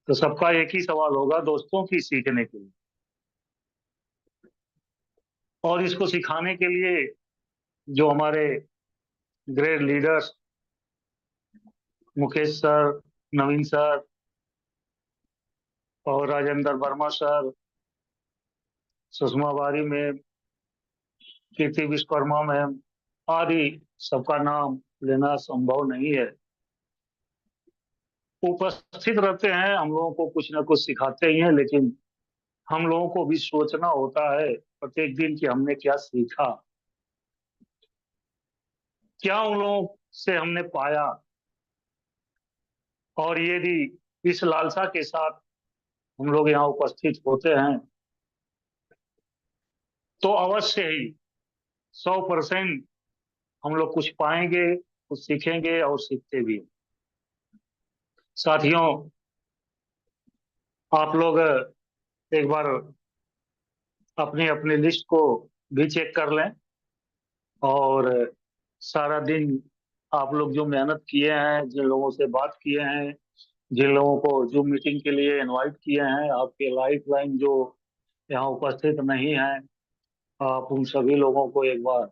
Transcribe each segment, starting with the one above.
तो सबका एक ही सवाल होगा दोस्तों की सीखने के लिए, और इसको सिखाने के लिए जो हमारे ग्रेट लीडर्स मुकेश सर, नवीन सर और राजेंद्र वर्मा सर, सुषमा बारी मैम, कीर्ति विश्वकर्मा मैम आदि, सबका नाम लेना संभव नहीं है। उपस्थित रहते हैं, हम लोगों को कुछ ना कुछ सिखाते ही हैं, लेकिन हम लोगों को भी सोचना होता है प्रत्येक दिन कि हमने क्या सीखा, क्या उन लोगों से हमने पाया। और यदि इस लालसा के साथ हम लोग यहाँ उपस्थित होते हैं तो अवश्य ही 100% हम लोग कुछ पाएंगे, कुछ सीखेंगे और सीखते भी हैं। साथियों, आप लोग एक बार अपनी अपनी लिस्ट को भी चेक कर लें, और सारा दिन आप लोग जो मेहनत किए हैं, जिन लोगों से बात किए हैं, जिन लोगों को जूम मीटिंग के लिए इनवाइट किए हैं, आपके लाइफ लाइन जो यहाँ उपस्थित नहीं है, आप उन सभी लोगों को एक बार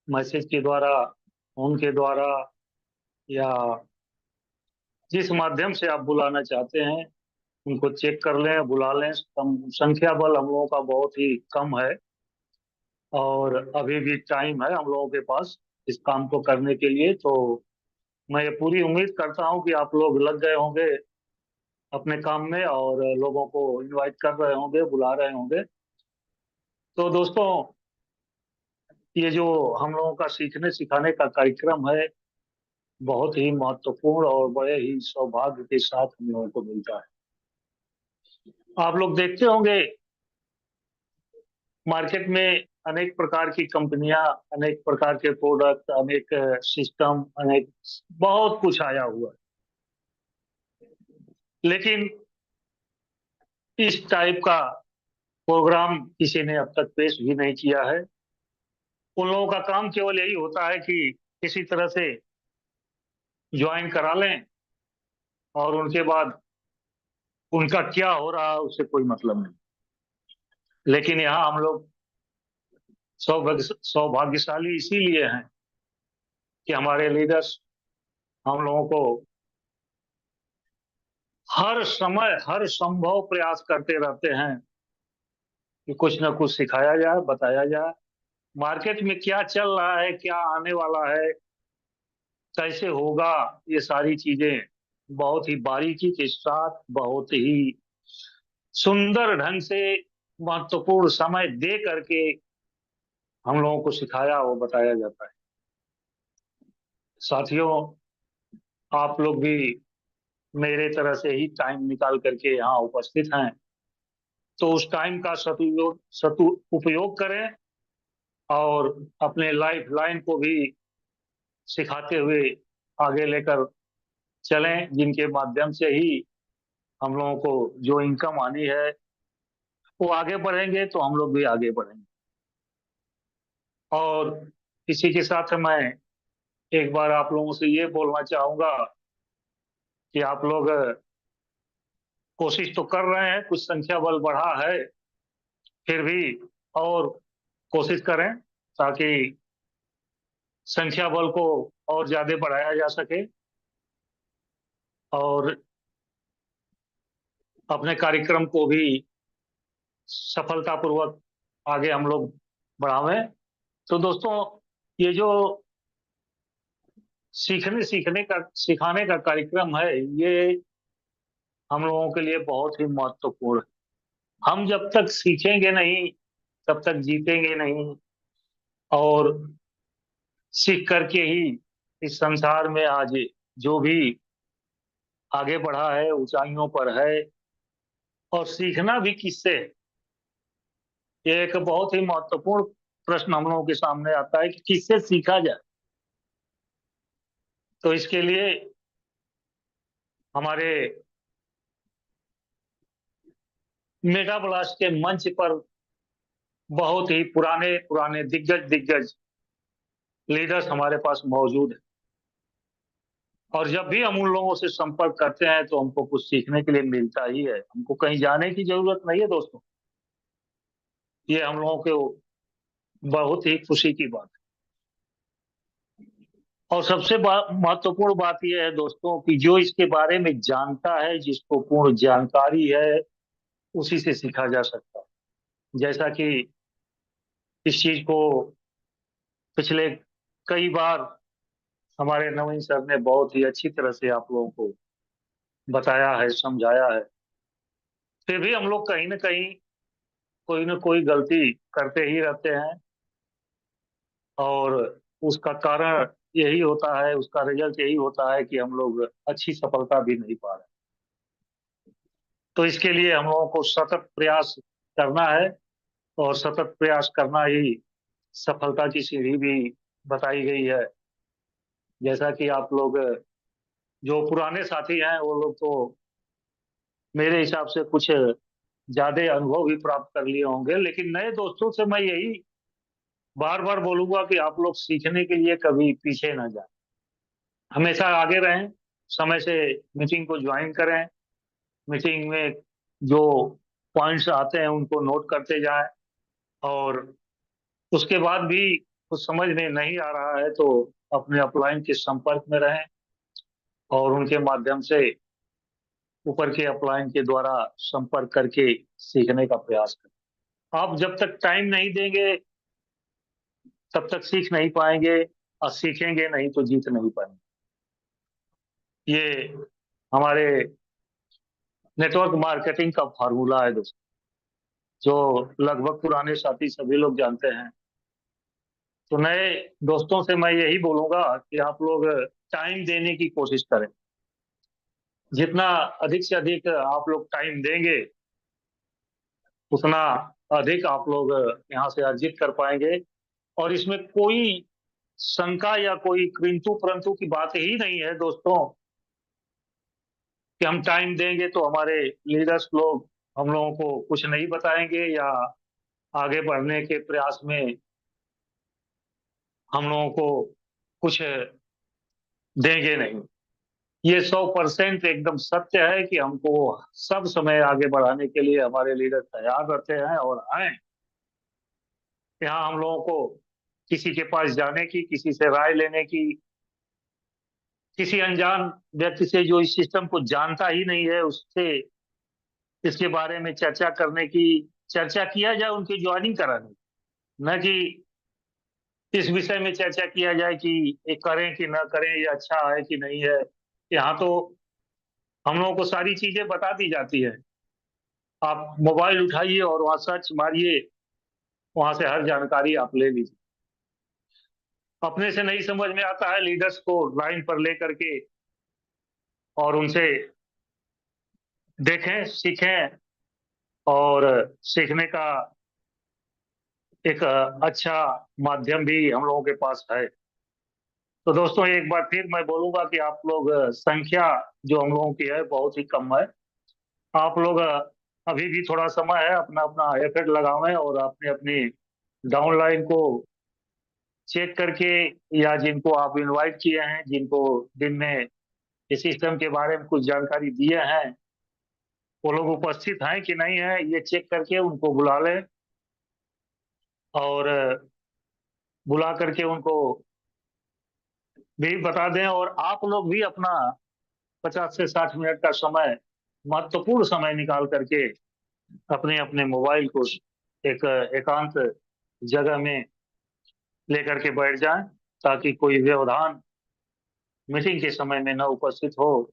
मैसेज के द्वारा, फोन के द्वारा, या जिस माध्यम से आप बुलाना चाहते हैं उनको चेक कर लें, बुला लें। संख्या बल हम लोगों का बहुत ही कम है, और अभी भी टाइम है हम लोगों के पास इस काम को करने के लिए। तो मैं ये पूरी उम्मीद करता हूँ कि आप लोग लग गए होंगे अपने काम में, और लोगों को इनवाइट कर रहे होंगे, बुला रहे होंगे। तो दोस्तों, ये जो हम लोगों का सीखने सिखाने का कार्यक्रम है, बहुत ही महत्वपूर्ण और बड़े ही सौभाग्य के साथ हम लोगों को मिलता है। आप लोग देखते होंगे मार्केट में अनेक प्रकार की कंपनियां, अनेक प्रकार के प्रोडक्ट, अनेक सिस्टम, अनेक बहुत कुछ आया हुआ है, लेकिन इस टाइप का प्रोग्राम किसी ने अब तक पेश भी नहीं किया है। उन लोगों का काम केवल यही होता है कि किसी तरह से ज्वाइन करा लें, और उनके बाद उनका क्या हो रहा है उससे कोई मतलब नहीं। लेकिन यहाँ हम लोग सौभाग्यशाली इसीलिए हैं कि हमारे लीडर्स हम लोगों को हर समय हर संभव प्रयास करते रहते हैं कि कुछ ना कुछ सिखाया जाए, बताया जाए, मार्केट में क्या चल रहा है, क्या आने वाला है, कैसे होगा, ये सारी चीजें बहुत ही बारीकी के साथ, बहुत ही सुंदर ढंग से, महत्वपूर्ण समय दे करके हम लोगों को सिखाया और बताया जाता है। साथियों, आप लोग भी मेरे तरह से ही टाइम निकाल करके यहाँ उपस्थित हैं, तो उस टाइम का सतु उपयोग करें, और अपने लाइफ लाइन को भी सिखाते हुए आगे लेकर चलें, जिनके माध्यम से ही हम लोगों को जो इनकम आनी है वो आगे बढ़ेंगे, तो हम लोग भी आगे बढ़ेंगे। और इसी के साथ मैं एक बार आप लोगों से ये बोलना चाहूंगा कि आप लोग कोशिश तो कर रहे हैं, कुछ संख्या बल बढ़ा है, फिर भी और कोशिश करें ताकि संख्या बल को और ज्यादा बढ़ाया जा सके, और अपने कार्यक्रम को भी सफलतापूर्वक आगे हम लोग बढ़ावें। तो दोस्तों, ये जो सीखने का सिखाने का कार्यक्रम है, ये हम लोगों के लिए बहुत ही महत्वपूर्ण है। हम जब तक सीखेंगे नहीं तब तक जीतेंगे नहीं, और सीख करके ही इस संसार में आज जो भी आगे बढ़ा है, ऊंचाइयों पर है। और सीखना भी किससे है, ये एक बहुत ही महत्वपूर्ण प्रश्न हम लोगों के सामने आता है कि किससे सीखा जाए। तो इसके लिए हमारे मेगा ब्लास्ट के मंच पर बहुत ही पुराने पुराने दिग्गज दिग्गज लीडर्स हमारे पास मौजूद हैं। और जब भी हम उन लोगों से संपर्क करते हैं तो हमको कुछ सीखने के लिए मिलता ही है, हमको कहीं जाने की जरूरत नहीं है दोस्तों। ये हम लोगों को बहुत ही खुशी की बात है। और सबसे महत्वपूर्ण बात यह है दोस्तों कि जो इसके बारे में जानता है, जिसको पूर्ण जानकारी है, उसी से सीखा जा सकता है। जैसा कि इस चीज को पिछले कई बार हमारे नवीन सर ने बहुत ही अच्छी तरह से आप लोगों को बताया है, समझाया है। फिर भी हम लोग कहीं ना कहीं कोई ना कोई गलती करते ही रहते हैं, और उसका कारण यही होता है, उसका रिजल्ट यही होता है कि हम लोग अच्छी सफलता भी नहीं पा रहे। तो इसके लिए हम लोगों को सतत प्रयास करना है, और सतत प्रयास करना ही सफलता की सीढ़ी भी बताई गई है। जैसा कि आप लोग जो पुराने साथी हैं वो लोग तो मेरे हिसाब से कुछ ज्यादा अनुभव भी प्राप्त कर लिए होंगे, लेकिन नए दोस्तों से मैं यही बार बार बोलूंगा कि आप लोग सीखने के लिए कभी पीछे ना जाएं, हमेशा आगे रहें, समय से मीटिंग को ज्वाइन करें, मीटिंग में जो पॉइंट्स आते हैं उनको नोट करते जाएं, और उसके बाद भी कुछ समझ में नहीं आ रहा है तो अपने अपलाइन के संपर्क में रहें, और उनके माध्यम से ऊपर के अपलाइन के द्वारा संपर्क करके सीखने का प्रयास करें। आप जब तक टाइम नहीं देंगे तब तक सीख नहीं पाएंगे, और सीखेंगे नहीं तो जीत नहीं पाएंगे। ये हमारे नेटवर्क मार्केटिंग का फार्मूला है दोस्तों, जो लगभग पुराने साथी सभी लोग जानते हैं। तो नए दोस्तों से मैं यही बोलूंगा कि आप लोग टाइम देने की कोशिश करें। जितना अधिक से अधिक आप लोग टाइम देंगे, उतना अधिक आप लोग यहाँ से अर्जित कर पाएंगे। और इसमें कोई शंका या कोई किंतु परंतु की बात ही नहीं है दोस्तों, कि हम टाइम देंगे तो हमारे लीडर्स लोग हम लोगों को कुछ नहीं बताएंगे, या आगे बढ़ने के प्रयास में हम लोगों को कुछ देंगे नहीं। ये 100% एकदम सत्य है कि हमको सब समय आगे बढ़ाने के लिए हमारे लीडर तैयार रहते हैं और आए। यहाँ हम लोगों को किसी के पास जाने की, किसी से राय लेने की, किसी अनजान व्यक्ति से जो इस सिस्टम को जानता ही नहीं है उससे इसके बारे में चर्चा करने की, चर्चा किया जाए उनकी ज्वाइनिंग कराने, न कि इस विषय में चर्चा किया जाए कि ये करें कि ना करें, ये अच्छा है कि नहीं है। यहाँ तो हम लोगों को सारी चीजें बता दी जाती है। आप मोबाइल उठाइए और वहाँ सर्च मारिए, वहां से हर जानकारी आप ले लीजिए। अपने से नहीं समझ में आता है, लीडर्स को लाइन पर लेकर के और उनसे देखें, सीखें, और सीखने का एक अच्छा माध्यम भी हम लोगों के पास है। तो दोस्तों एक बार फिर मैं बोलूंगा कि आप लोग संख्या जो हम लोगों की है बहुत ही कम है। आप लोग अभी भी थोड़ा समय है, अपना अपना एफर्ट लगावें, और अपने अपनी डाउनलाइन को चेक करके, या जिनको आप इनवाइट किए हैं, जिनको दिन में इस सिस्टम के बारे में कुछ जानकारी दिए हैं, वो लोग उपस्थित हैं कि नहीं है, ये चेक करके उनको बुला लें, और बुला करके उनको भी बता दें। और आप लोग भी अपना 50 से 60 मिनट का समय, महत्वपूर्ण समय निकाल करके अपने अपने मोबाइल को एक एकांत जगह में लेकर के बैठ जाएं, ताकि कोई व्यवधान मीटिंग के समय में न उपस्थित हो,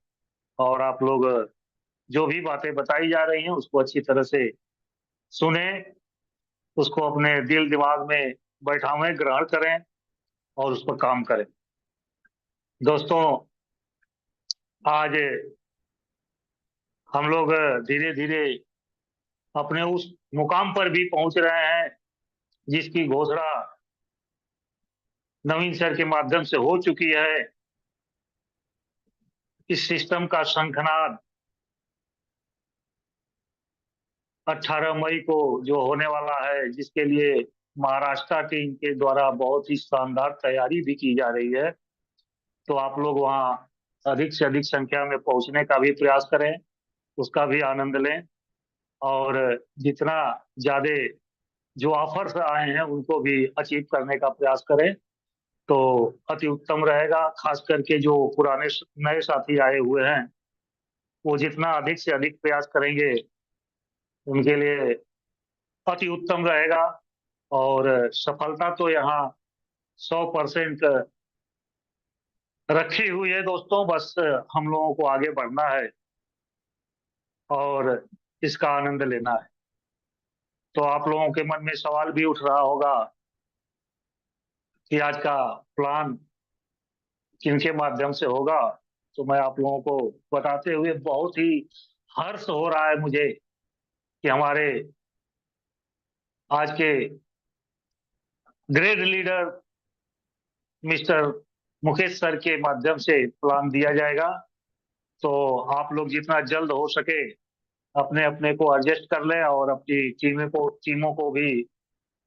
और आप लोग जो भी बातें बताई जा रही हैं उसको अच्छी तरह से सुने, उसको अपने दिल दिमाग में बैठावें, ग्रहण करें, और उस पर काम करें। दोस्तों आज हम लोग धीरे धीरे अपने उस मुकाम पर भी पहुंच रहे हैं जिसकी घोषणा नवीन सर के माध्यम से हो चुकी है। इस सिस्टम का शंखनाद 18 मई को जो होने वाला है, जिसके लिए महाराष्ट्र टीम के द्वारा बहुत ही शानदार तैयारी भी की जा रही है। तो आप लोग वहाँ अधिक से अधिक संख्या में पहुंचने का भी प्रयास करें, उसका भी आनंद लें। और जितना ज्यादा जो ऑफर्स आए हैं उनको भी अचीव करने का प्रयास करें तो अति उत्तम रहेगा। खास करके जो पुराने नए साथी आए हुए हैं, वो जितना अधिक से अधिक प्रयास करेंगे उनके लिए अति उत्तम रहेगा। और सफलता तो यहाँ 100% रखी हुई है दोस्तों, बस हम लोगों को आगे बढ़ना है और इसका आनंद लेना है। तो आप लोगों के मन में सवाल भी उठ रहा होगा कि आज का प्लान किनके माध्यम से होगा। तो मैं आप लोगों को बताते हुए बहुत ही हर्ष हो रहा है मुझे कि हमारे आज के great leader mister Mukesh sir के माध्यम से प्लान दिया जाएगा। तो आप लोग जितना जल्द हो सके अपने अपने को एडजस्ट कर लें और अपनी टीमों को भी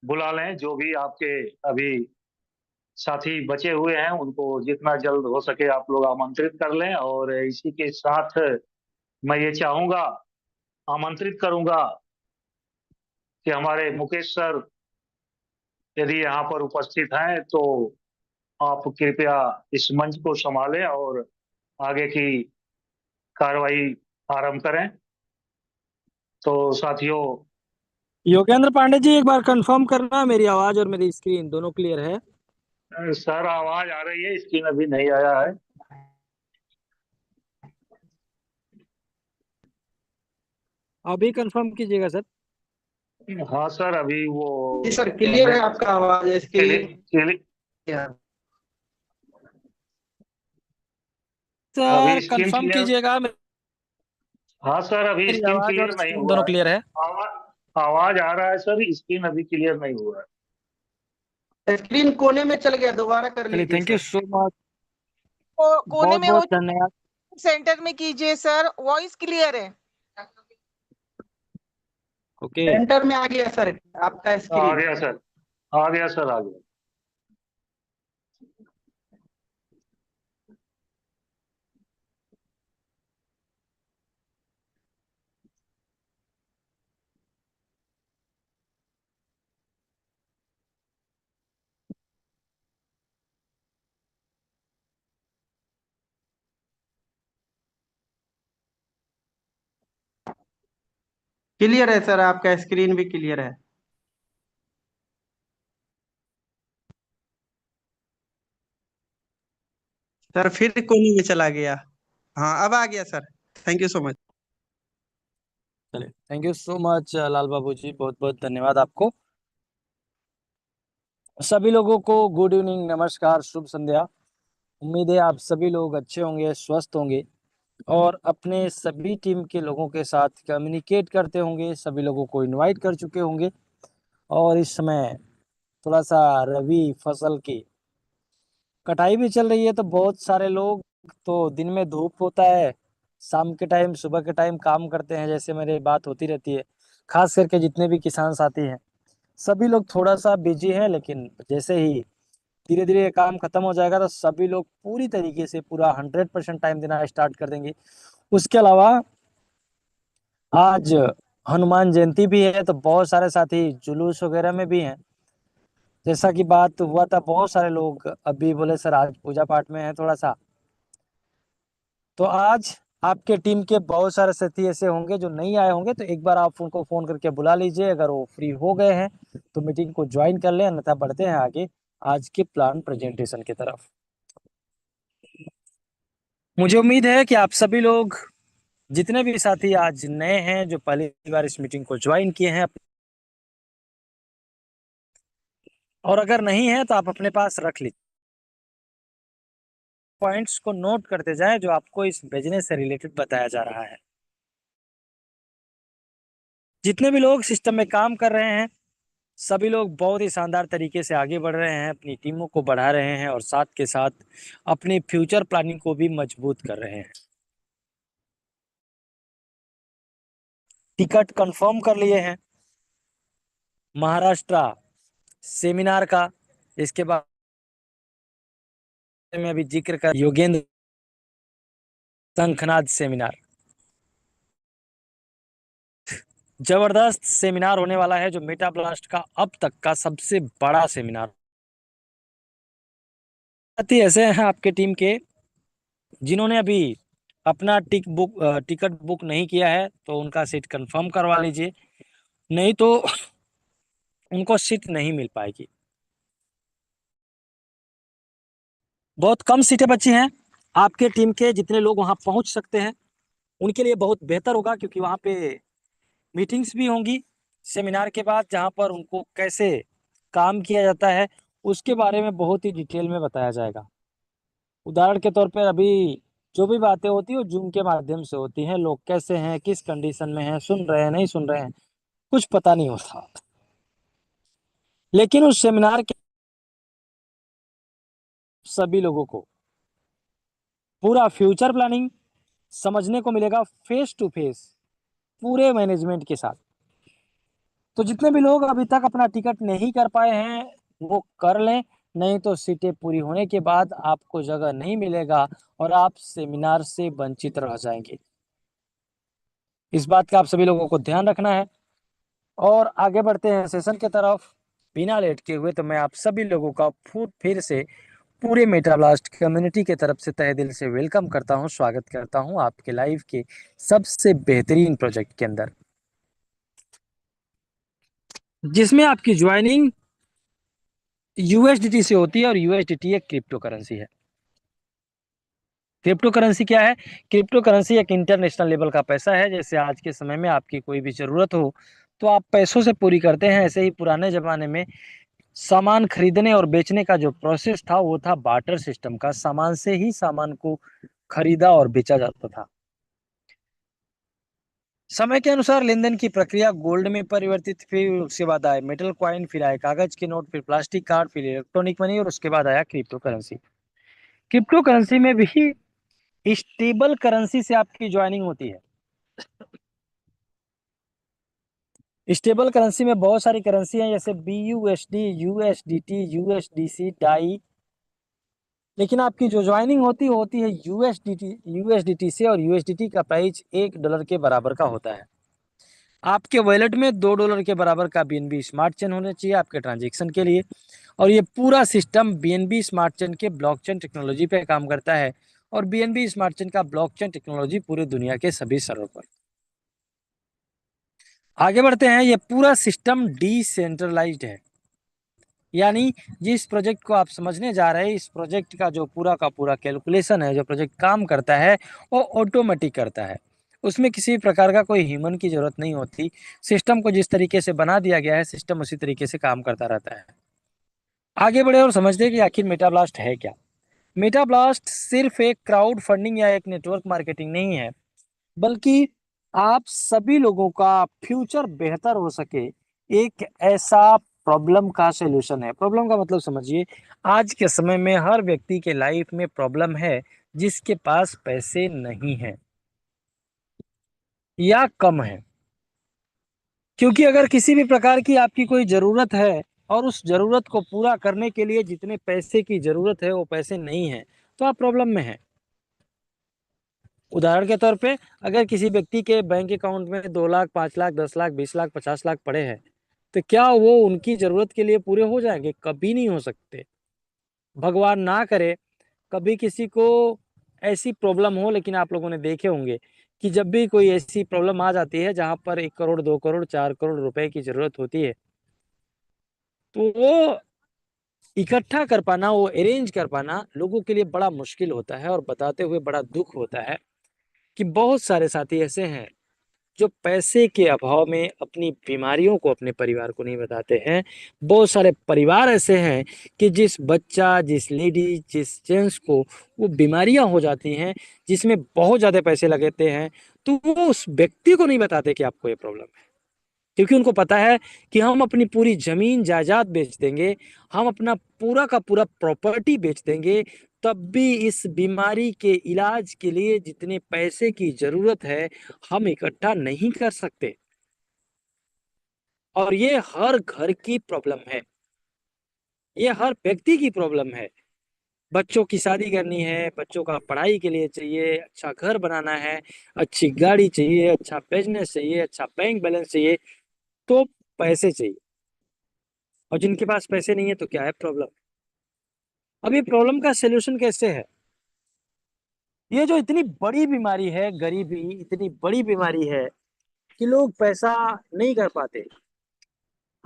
बुला लें। जो भी आपके अभी साथी बचे हुए हैं उनको जितना जल्द हो सके आप लोग आमंत्रित कर लें। और इसी के साथ मैं ये चाहूंगा, आमंत्रित करूंगा कि हमारे मुकेश सर यदि यहाँ पर उपस्थित हैं तो आप कृपया इस मंच को संभालें और आगे की कार्रवाई आरंभ करें। तो साथियों, योगेंद्र पांडे जी, एक बार कंफर्म करना मेरी आवाज और मेरी स्क्रीन दोनों क्लियर है। सर आवाज आ रही है, स्क्रीन अभी नहीं आया है। अभी कंफर्म कीजिएगा सर। हाँ सर, अभी वो जी सर, क्लियर है आपका आवाज, स्क्रीन। अभी सर स्क्रीन कंफर्म क्लियर। कीजिएगा, हाँ सर, अभी मेरी स्क्रीन आवाज क्लियर और नहीं स्क्रीन हुआ दोनों है। क्लियर है। आवाज आ रहा है सर, स्क्रीन अभी क्लियर नहीं हुआ है। स्क्रीन कोने में चल गया, दोबारा कर चलिए, लीजिए thank you sir. So much, कोने बहुत में हो, बहुत धन्यवाद। सेंटर में कीजिए सर, वॉइस क्लियर है। ओके, सेंटर में आ गया सर आपका आ स्क्रीन। गया सर, आ गया सर, आ गया। क्लियर है सर, आपका स्क्रीन भी क्लियर है। सर फिर कोने में चला गया। हाँ, अब आ गया sir. Thank you so much. चलिए, थैंक यू सो मच लाल बाबू जी, बहुत बहुत धन्यवाद आपको। सभी लोगों को गुड इवनिंग, नमस्कार, शुभ संध्या। उम्मीद है आप सभी लोग अच्छे होंगे, स्वस्थ होंगे और अपने सभी टीम के लोगों के साथ कम्युनिकेट करते होंगे, सभी लोगों को इनवाइट कर चुके होंगे। और इस समय थोड़ा सा रबी फसल की कटाई भी चल रही है, तो बहुत सारे लोग तो दिन में धूप होता है, शाम के टाइम, सुबह के टाइम काम करते हैं, जैसे मेरी बात होती रहती है। खास करके जितने भी किसान साथी हैं, सभी लोग थोड़ा सा बिजी हैं, लेकिन जैसे ही धीरे धीरे ये काम खत्म हो जाएगा तो सभी लोग पूरी तरीके से पूरा 100% टाइम देना स्टार्ट कर देंगे। उसके अलावा आज हनुमान जयंती भी है, तो बहुत सारे साथी जुलूस वगैरह में भी हैं। जैसा कि बात हुआ था, बहुत सारे लोग अभी बोले सर आज पूजा पाठ में है थोड़ा सा। तो आज आपके टीम के बहुत सारे साथी ऐसे होंगे जो नहीं आए होंगे, तो एक बार आप उनको फोन करके बुला लीजिए। अगर वो फ्री हो गए हैं तो मीटिंग को ज्वाइन कर लें, अन्यथा बढ़ते हैं आगे आज के प्लान प्रेजेंटेशन की तरफ। मुझे उम्मीद है कि आप सभी लोग, जितने भी साथी आज नए हैं, जो पहली बार इस मीटिंग को ज्वाइन किए हैं, और अगर नहीं है तो आप अपने पास रख लीजिए, पॉइंट्स को नोट करते जाएं जो आपको इस बिजनेस से रिलेटेड बताया जा रहा है। जितने भी लोग सिस्टम में काम कर रहे हैं, सभी लोग बहुत ही शानदार तरीके से आगे बढ़ रहे हैं, अपनी टीमों को बढ़ा रहे हैं और साथ के साथ अपनी फ्यूचर प्लानिंग को भी मजबूत कर रहे हैं। टिकट कंफर्म कर लिए हैं महाराष्ट्र सेमिनार का। इसके बाद में अभी जिक्र कर योगेंद्र शंखनाद सेमिनार। जबरदस्त सेमिनार होने वाला है, जो मेटा ब्लास्ट का अब तक का सबसे बड़ा सेमिनार। साथी ऐसे हैं आपके टीम के जिन्होंने अभी अपना टिकट बुक नहीं किया है, तो उनका सीट कंफर्म करवा लीजिए, नहीं तो उनको सीट नहीं मिल पाएगी। बहुत कम सीटें बची हैं। आपके टीम के जितने लोग वहां पहुंच सकते हैं उनके लिए बहुत बेहतर होगा, क्योंकि वहां पे मीटिंग्स भी होंगी सेमिनार के बाद, जहां पर उनको कैसे काम किया जाता है उसके बारे में बहुत ही डिटेल में बताया जाएगा। उदाहरण के तौर पर अभी जो भी बातें होती है वो जूम के माध्यम से होती हैं। लोग कैसे हैं, किस कंडीशन में हैं, सुन रहे हैं नहीं सुन रहे हैं, कुछ पता नहीं होता। लेकिन उस सेमिनार के सभी लोगों को पूरा फ्यूचर प्लानिंग समझने को मिलेगा, फेस टू फेस पूरे मैनेजमेंट के साथ। तो जितने भी लोग अभी तक अपना टिकट नहीं कर पाए हैं वो कर लें, नहीं तो सीटें पूरी होने के बाद आपको जगह नहीं मिलेगा और आप सेमिनार से वंचित रह जाएंगे। इस बात का आप सभी लोगों को ध्यान रखना है। और आगे बढ़ते हैं सेशन के तरफ बिना लेट के हुए। तो मैं आप सभी लोगों का फिर से पूरे मेटाब्लास्ट कम्युनिटी के तरफ से तहे दिल से वेलकम करता हूं, स्वागत करता हूं आपके लाइव के सबसे बेहतरीन प्रोजेक्ट के अंदर, जिसमें आपकी ज्वाइनिंग यूएसडीटी से होती है। और यूएसडीटी एक क्रिप्टो करेंसी है। क्रिप्टो करेंसी क्या है? क्रिप्टो करेंसी एक इंटरनेशनल लेवल का पैसा है। जैसे आज के समय में आपकी कोई भी जरूरत हो तो आप पैसों से पूरी करते हैं, ऐसे ही पुराने जमाने में सामान खरीदने और बेचने का जो प्रोसेस था वो था बार्टर सिस्टम का। सामान से ही सामान को खरीदा और बेचा जाता था। समय के अनुसार लेन देन की प्रक्रिया गोल्ड में परिवर्तित, फिर उसके बाद आए मेटल कॉइन, फिर आए कागज के नोट, फिर प्लास्टिक कार्ड, फिर इलेक्ट्रॉनिक मनी और उसके बाद आया क्रिप्टो करेंसी। क्रिप्टो करेंसी में भी स्टेबल करेंसी से आपकी ज्वाइनिंग होती है। स्टेबल करेंसी में बहुत सारी करेंसी हैं, जैसे BUSD, USDT, USDC, डाई। लेकिन आपकी जो ज्वाइनिंग होती है यूएसडीटी से, और यूएसडीटी का प्राइस $1 के बराबर का होता है। आपके वॉलेट में $2 के बराबर का बीएनबी स्मार्ट चेन होना चाहिए आपके ट्रांजेक्शन के लिए। और ये पूरा सिस्टम बीएनबी स्मार्ट चेन के ब्लॉकचेन टेक्नोलॉजी पे काम करता है। और बीएनबी स्मार्ट चेन का ब्लॉकचेन टेक्नोलॉजी पूरे दुनिया के सभी सर्वर पर। आगे बढ़ते हैं। ये पूरा सिस्टम डिसेंट्रलाइज्ड है, यानी जिस प्रोजेक्ट को आप समझने जा रहे हैं, इस प्रोजेक्ट का जो पूरा का पूरा कैलकुलेशन है, जो प्रोजेक्ट काम करता है वो ऑटोमेटिक करता है। उसमें किसी प्रकार का कोई ह्यूमन की जरूरत नहीं होती। सिस्टम को जिस तरीके से बना दिया गया है, सिस्टम उसी तरीके से काम करता रहता है। आगे बढ़े और समझते हैं कि आखिर मेटाब्लास्ट है क्या। मेटाब्लास्ट सिर्फ एक क्राउड फंडिंग या एक नेटवर्क मार्केटिंग नहीं है, बल्कि आप सभी लोगों का फ्यूचर बेहतर हो सके एक ऐसा प्रॉब्लम का सॉल्यूशन है। प्रॉब्लम का मतलब समझिए, आज के समय में हर व्यक्ति के लाइफ में प्रॉब्लम है जिसके पास पैसे नहीं है या कम है। क्योंकि अगर किसी भी प्रकार की आपकी कोई जरूरत है और उस जरूरत को पूरा करने के लिए जितने पैसे की जरूरत है वो पैसे नहीं है, तो आप प्रॉब्लम में हैं। उदाहरण के तौर पे अगर किसी व्यक्ति के बैंक अकाउंट में 2 लाख, 5 लाख, 10 लाख, 20 लाख, 50 लाख पड़े हैं, तो क्या वो उनकी जरूरत के लिए पूरे हो जाएंगे? कभी नहीं हो सकते। भगवान ना करे कभी किसी को ऐसी प्रॉब्लम हो, लेकिन आप लोगों ने देखे होंगे कि जब भी कोई ऐसी प्रॉब्लम आ जाती है जहां पर 1 करोड़, 2 करोड़, 4 करोड़ रुपए की जरूरत होती है, तो वो इकट्ठा कर पाना, वो अरेंज कर पाना लोगों के लिए बड़ा मुश्किल होता है। और बताते हुए बड़ा दुख होता है कि बहुत सारे साथी ऐसे हैं जो पैसे के अभाव में अपनी बीमारियों को अपने परिवार को नहीं बताते हैं। बहुत सारे परिवार ऐसे हैं कि जिस बच्चा, जिस लेडी, जिस जेंट्स को वो बीमारियां हो जाती हैं जिसमें बहुत ज्यादा पैसे लगते हैं, तो वो उस व्यक्ति को नहीं बताते कि आपको ये प्रॉब्लम है। क्योंकि उनको पता है कि हम अपनी पूरी जमीन जायदाद बेच देंगे, हम अपना पूरा का पूरा प्रॉपर्टी बेच देंगे, तब भी इस बीमारी के इलाज के लिए जितने पैसे की जरूरत है हम इकट्ठा नहीं कर सकते। और ये हर घर की प्रॉब्लम है, ये हर व्यक्ति की प्रॉब्लम है। बच्चों की शादी करनी है, बच्चों का पढ़ाई के लिए चाहिए, अच्छा घर बनाना है, अच्छी गाड़ी चाहिए, अच्छा बिजनेस चाहिए, अच्छा बैंक बैलेंस चाहिए, तो पैसे चाहिए। और जिनके पास पैसे नहीं है तो क्या है प्रॉब्लम। अब ये प्रॉब्लम का सोल्यूशन कैसे है? ये जो इतनी बड़ी बीमारी है, गरीबी इतनी बड़ी बीमारी है कि लोग पैसा नहीं कर पाते।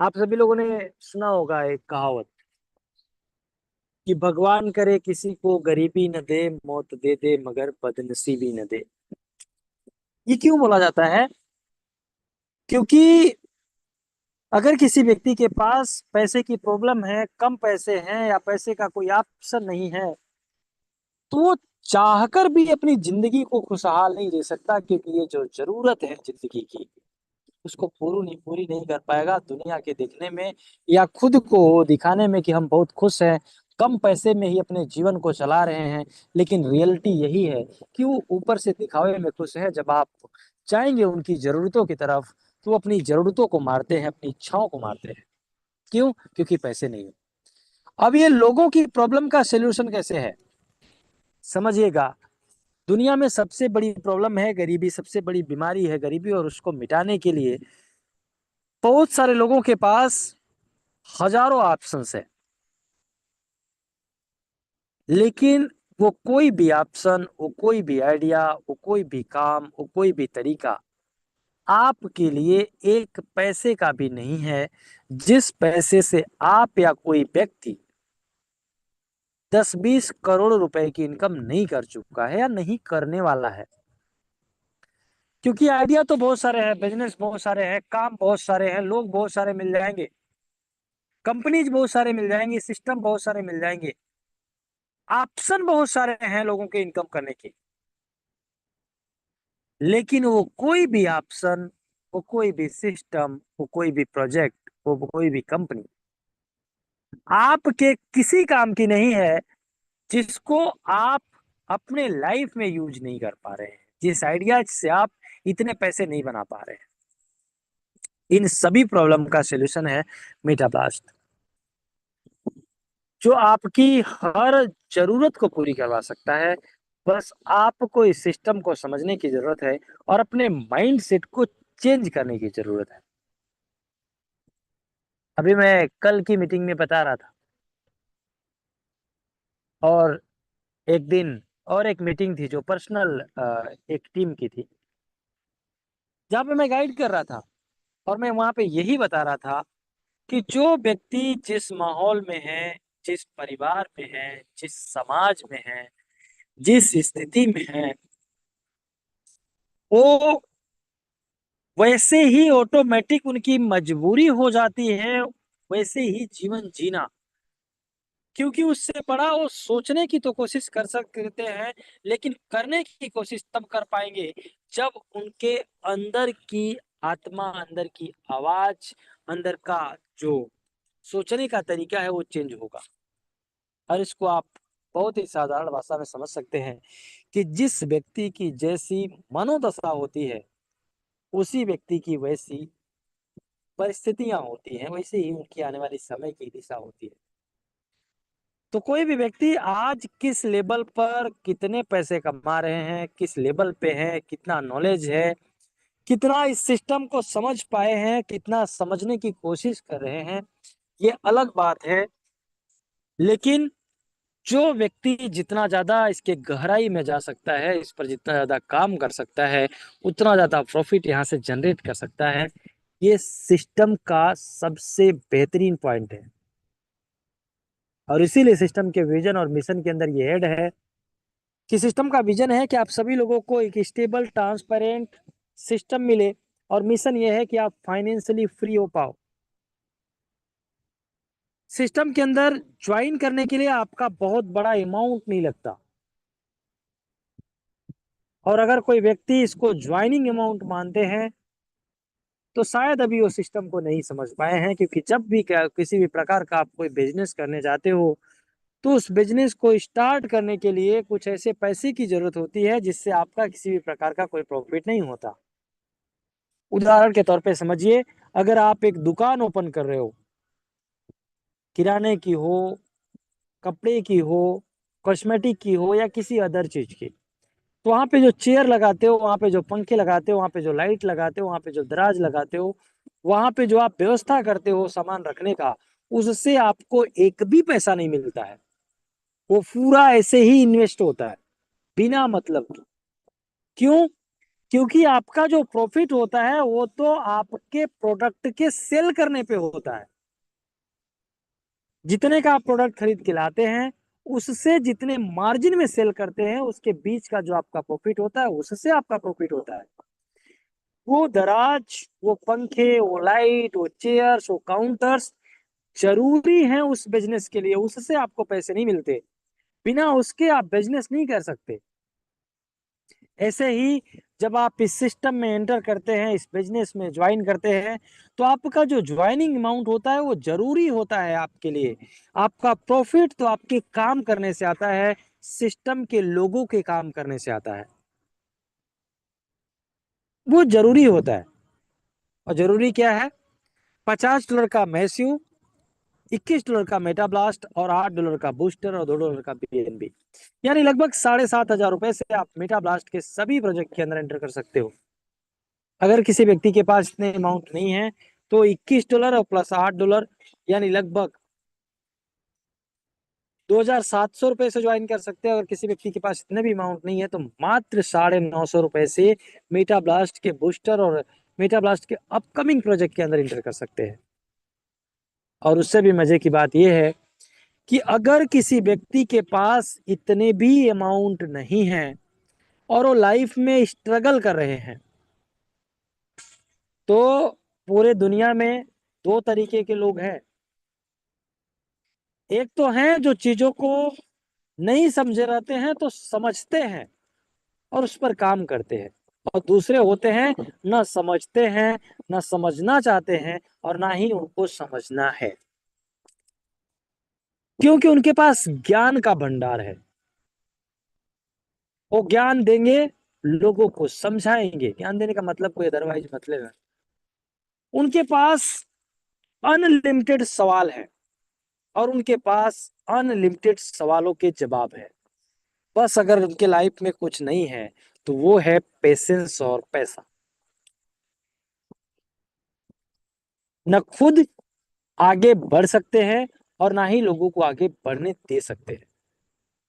आप सभी लोगों ने सुना होगा एक कहावत कि भगवान करे किसी को गरीबी न दे, मौत दे दे मगर बदनसीबी न दे। ये क्यों बोला जाता है? क्योंकि अगर किसी व्यक्ति के पास पैसे की प्रॉब्लम है, कम पैसे हैं या पैसे का कोई ऑप्शन नहीं है, तो वो चाहकर भी अपनी जिंदगी को खुशहाल नहीं रह सकता, क्योंकि ये जो जरूरत है जिंदगी की उसको पूरी नहीं कर पाएगा दुनिया के दिखने में या खुद को दिखाने में कि हम बहुत खुश हैं, कम पैसे में ही अपने जीवन को चला रहे हैं। लेकिन रियलिटी यही है कि वो ऊपर से दिखावे में खुश है, जब आप जाएंगे उनकी जरूरतों की तरफ तो वो अपनी जरूरतों को मारते हैं, अपनी इच्छाओं को मारते हैं। क्यों? क्योंकि पैसे नहीं है। अब ये लोगों की प्रॉब्लम का सोल्यूशन कैसे है, समझिएगा। दुनिया में सबसे बड़ी प्रॉब्लम है गरीबी, सबसे बड़ी बीमारी है गरीबी, और उसको मिटाने के लिए बहुत सारे लोगों के पास हजारों ऑप्शंस है, लेकिन वो कोई भी ऑप्शन, वो कोई भी आइडिया, वो कोई भी काम, वो कोई भी तरीका आपके लिए एक पैसे का भी नहीं है, जिस पैसे से आप या कोई व्यक्ति 10-20 करोड़ रुपए की इनकम नहीं कर चुका है या नहीं करने वाला है। क्योंकि आइडिया तो बहुत सारे हैं, बिजनेस बहुत सारे हैं, काम बहुत सारे हैं, लोग बहुत सारे मिल जाएंगे, कंपनीज बहुत सारे मिल जाएंगे, सिस्टम बहुत सारे मिल जाएंगे, ऑप्शन बहुत सारे हैं लोगों के इनकम करने के। लेकिन वो कोई भी ऑप्शन, वो कोई भी सिस्टम, वो कोई भी प्रोजेक्ट, वो कोई भी कंपनी आपके किसी काम की नहीं है जिसको आप अपने लाइफ में यूज नहीं कर पा रहे हैं, जिस आइडिया से आप इतने पैसे नहीं बना पा रहे हैं। इन सभी प्रॉब्लम का सलूशन है मीटा ब्लास्ट, जो आपकी हर जरूरत को पूरी करवा सकता है। बस आपको इस सिस्टम को समझने की जरूरत है और अपने माइंड सेट को चेंज करने की जरूरत है। अभी मैं कल की मीटिंग में बता रहा था, और एक दिन और एक मीटिंग थी जो पर्सनल एक टीम की थी, जहाँ पे मैं गाइड कर रहा था, और मैं वहां पे यही बता रहा था कि जो व्यक्ति जिस माहौल में है, जिस परिवार में है, जिस समाज में है, जिस स्थिति में है, वो वैसे ही ऑटोमेटिक उनकी मजबूरी हो जाती है वैसे ही जीवन जीना। क्योंकि उससे बड़ा वो सोचने की तो कोशिश कर सकते हैं, लेकिन करने की कोशिश तब कर पाएंगे जब उनके अंदर की आत्मा, अंदर की आवाज, अंदर का जो सोचने का तरीका है वो चेंज होगा। और इसको आप बहुत ही साधारण भाषा में समझ सकते हैं कि जिस व्यक्ति की जैसी मनोदशा होती है, उसी व्यक्ति की वैसी परिस्थितियां होती हैं, वैसे ही उनकी आने वाली समय की दिशा होती है। तो कोई भी व्यक्ति आज किस लेवल पर कितने पैसे कमा रहे हैं, किस लेवल पे है, कितना नॉलेज है, कितना इस सिस्टम को समझ पाए हैं, कितना समझने की कोशिश कर रहे हैं, ये अलग बात है। लेकिन जो व्यक्ति जितना ज्यादा इसके गहराई में जा सकता है, इस पर जितना ज्यादा काम कर सकता है, उतना ज्यादा प्रॉफिट यहाँ से जनरेट कर सकता है। ये सिस्टम का सबसे बेहतरीन पॉइंट है, और इसीलिए सिस्टम के विजन और मिशन के अंदर ये हेड है कि सिस्टम का विजन है कि आप सभी लोगों को एक स्टेबल ट्रांसपेरेंट सिस्टम मिले, और मिशन ये है कि आप फाइनेंशियली फ्री हो पाओ। सिस्टम के अंदर ज्वाइन करने के लिए आपका बहुत बड़ा अमाउंट नहीं लगता, और अगर कोई व्यक्ति इसको ज्वाइनिंग अमाउंट मानते हैं तो शायद अभी वो सिस्टम को नहीं समझ पाए हैं। क्योंकि जब भी किसी भी प्रकार का आप कोई बिजनेस करने जाते हो तो उस बिजनेस को स्टार्ट करने के लिए कुछ ऐसे पैसे की जरूरत होती है जिससे आपका किसी भी प्रकार का कोई प्रॉफिट नहीं होता। उदाहरण के तौर पे समझिए, अगर आप एक दुकान ओपन कर रहे हो, किराने की हो, कपड़े की हो, कॉस्मेटिक की हो या किसी अदर चीज की, तो वहां पे जो चेयर लगाते हो, वहां पे जो पंखे लगाते हो, वहां पे जो लाइट लगाते हो, वहां पे जो दराज लगाते हो, वहां पे जो आप व्यवस्था करते हो सामान रखने का, उससे आपको एक भी पैसा नहीं मिलता है। वो पूरा ऐसे ही इन्वेस्ट होता है बिना मतलब के। क्यों? क्योंकि आपका जो प्रॉफिट होता है वो तो आपके प्रोडक्ट के सेल करने पे होता है। जितने का आप प्रोडक्ट खरीद के लाते हैं, उससे जितने मार्जिन में सेल करते हैं, उसके बीच का जो आपका प्रॉफिट होता है, उससे आपका प्रॉफिट होता है। वो दराज, वो पंखे, वो लाइट, वो चेयर्स, वो काउंटर्स जरूरी हैं उस बिजनेस के लिए, उससे आपको पैसे नहीं मिलते। बिना उसके आप बिजनेस नहीं कर सकते। ऐसे ही जब आप इस सिस्टम में एंटर करते हैं, इस बिजनेस में ज्वाइन करते हैं, तो आपका जो ज्वाइनिंग अमाउंट होता है वो जरूरी होता है आपके लिए। आपका प्रॉफिट तो आपके काम करने से आता है, सिस्टम के लोगों के काम करने से आता है। वो जरूरी होता है। और जरूरी क्या है? $50 का मैस्यू, $21 का मेटाब्लास्ट और $8 का बूस्टर और $2 का बीएनबी, यानी लगभग 7,500 रुपए से आप मेटाब्लास्ट के सभी प्रोजेक्ट के अंदर एंटर कर सकते हो। अगर किसी व्यक्ति के पास इतने अमाउंट नहीं है तो $21 और प्लस $8, यानी लगभग 2,700 रुपए से ज्वाइन कर सकते हैं। अगर किसी व्यक्ति के पास इतने भी अमाउंट नहीं है तो मात्र 950 रुपए से मेटा ब्लास्ट के बूस्टर और मेटा ब्लास्ट के अपकमिंग प्रोजेक्ट के अंदर इंटर कर सकते हैं। और उससे भी मजे की बात यह है कि अगर किसी व्यक्ति के पास इतने भी अमाउंट नहीं है और वो लाइफ में स्ट्रगल कर रहे हैं, तो पूरे दुनिया में दो तरीके के लोग हैं। एक तो हैं जो चीजों को नहीं समझे रहते हैं तो समझते हैं और उस पर काम करते हैं, और दूसरे होते हैं ना समझते हैं, ना समझना चाहते हैं और ना ही उनको समझना है, क्योंकि उनके पास ज्ञान का भंडार है। वो ज्ञान देंगे, लोगों को समझाएंगे। ज्ञान देने का मतलब कोई अदरवाइज मतलब है। उनके पास अनलिमिटेड सवाल है और उनके पास अनलिमिटेड सवालों के जवाब है। बस अगर उनके लाइफ में कुछ नहीं है तो वो है पेशेंस और पैसा। न खुद आगे बढ़ सकते हैं और ना ही लोगों को आगे बढ़ने दे सकते हैं।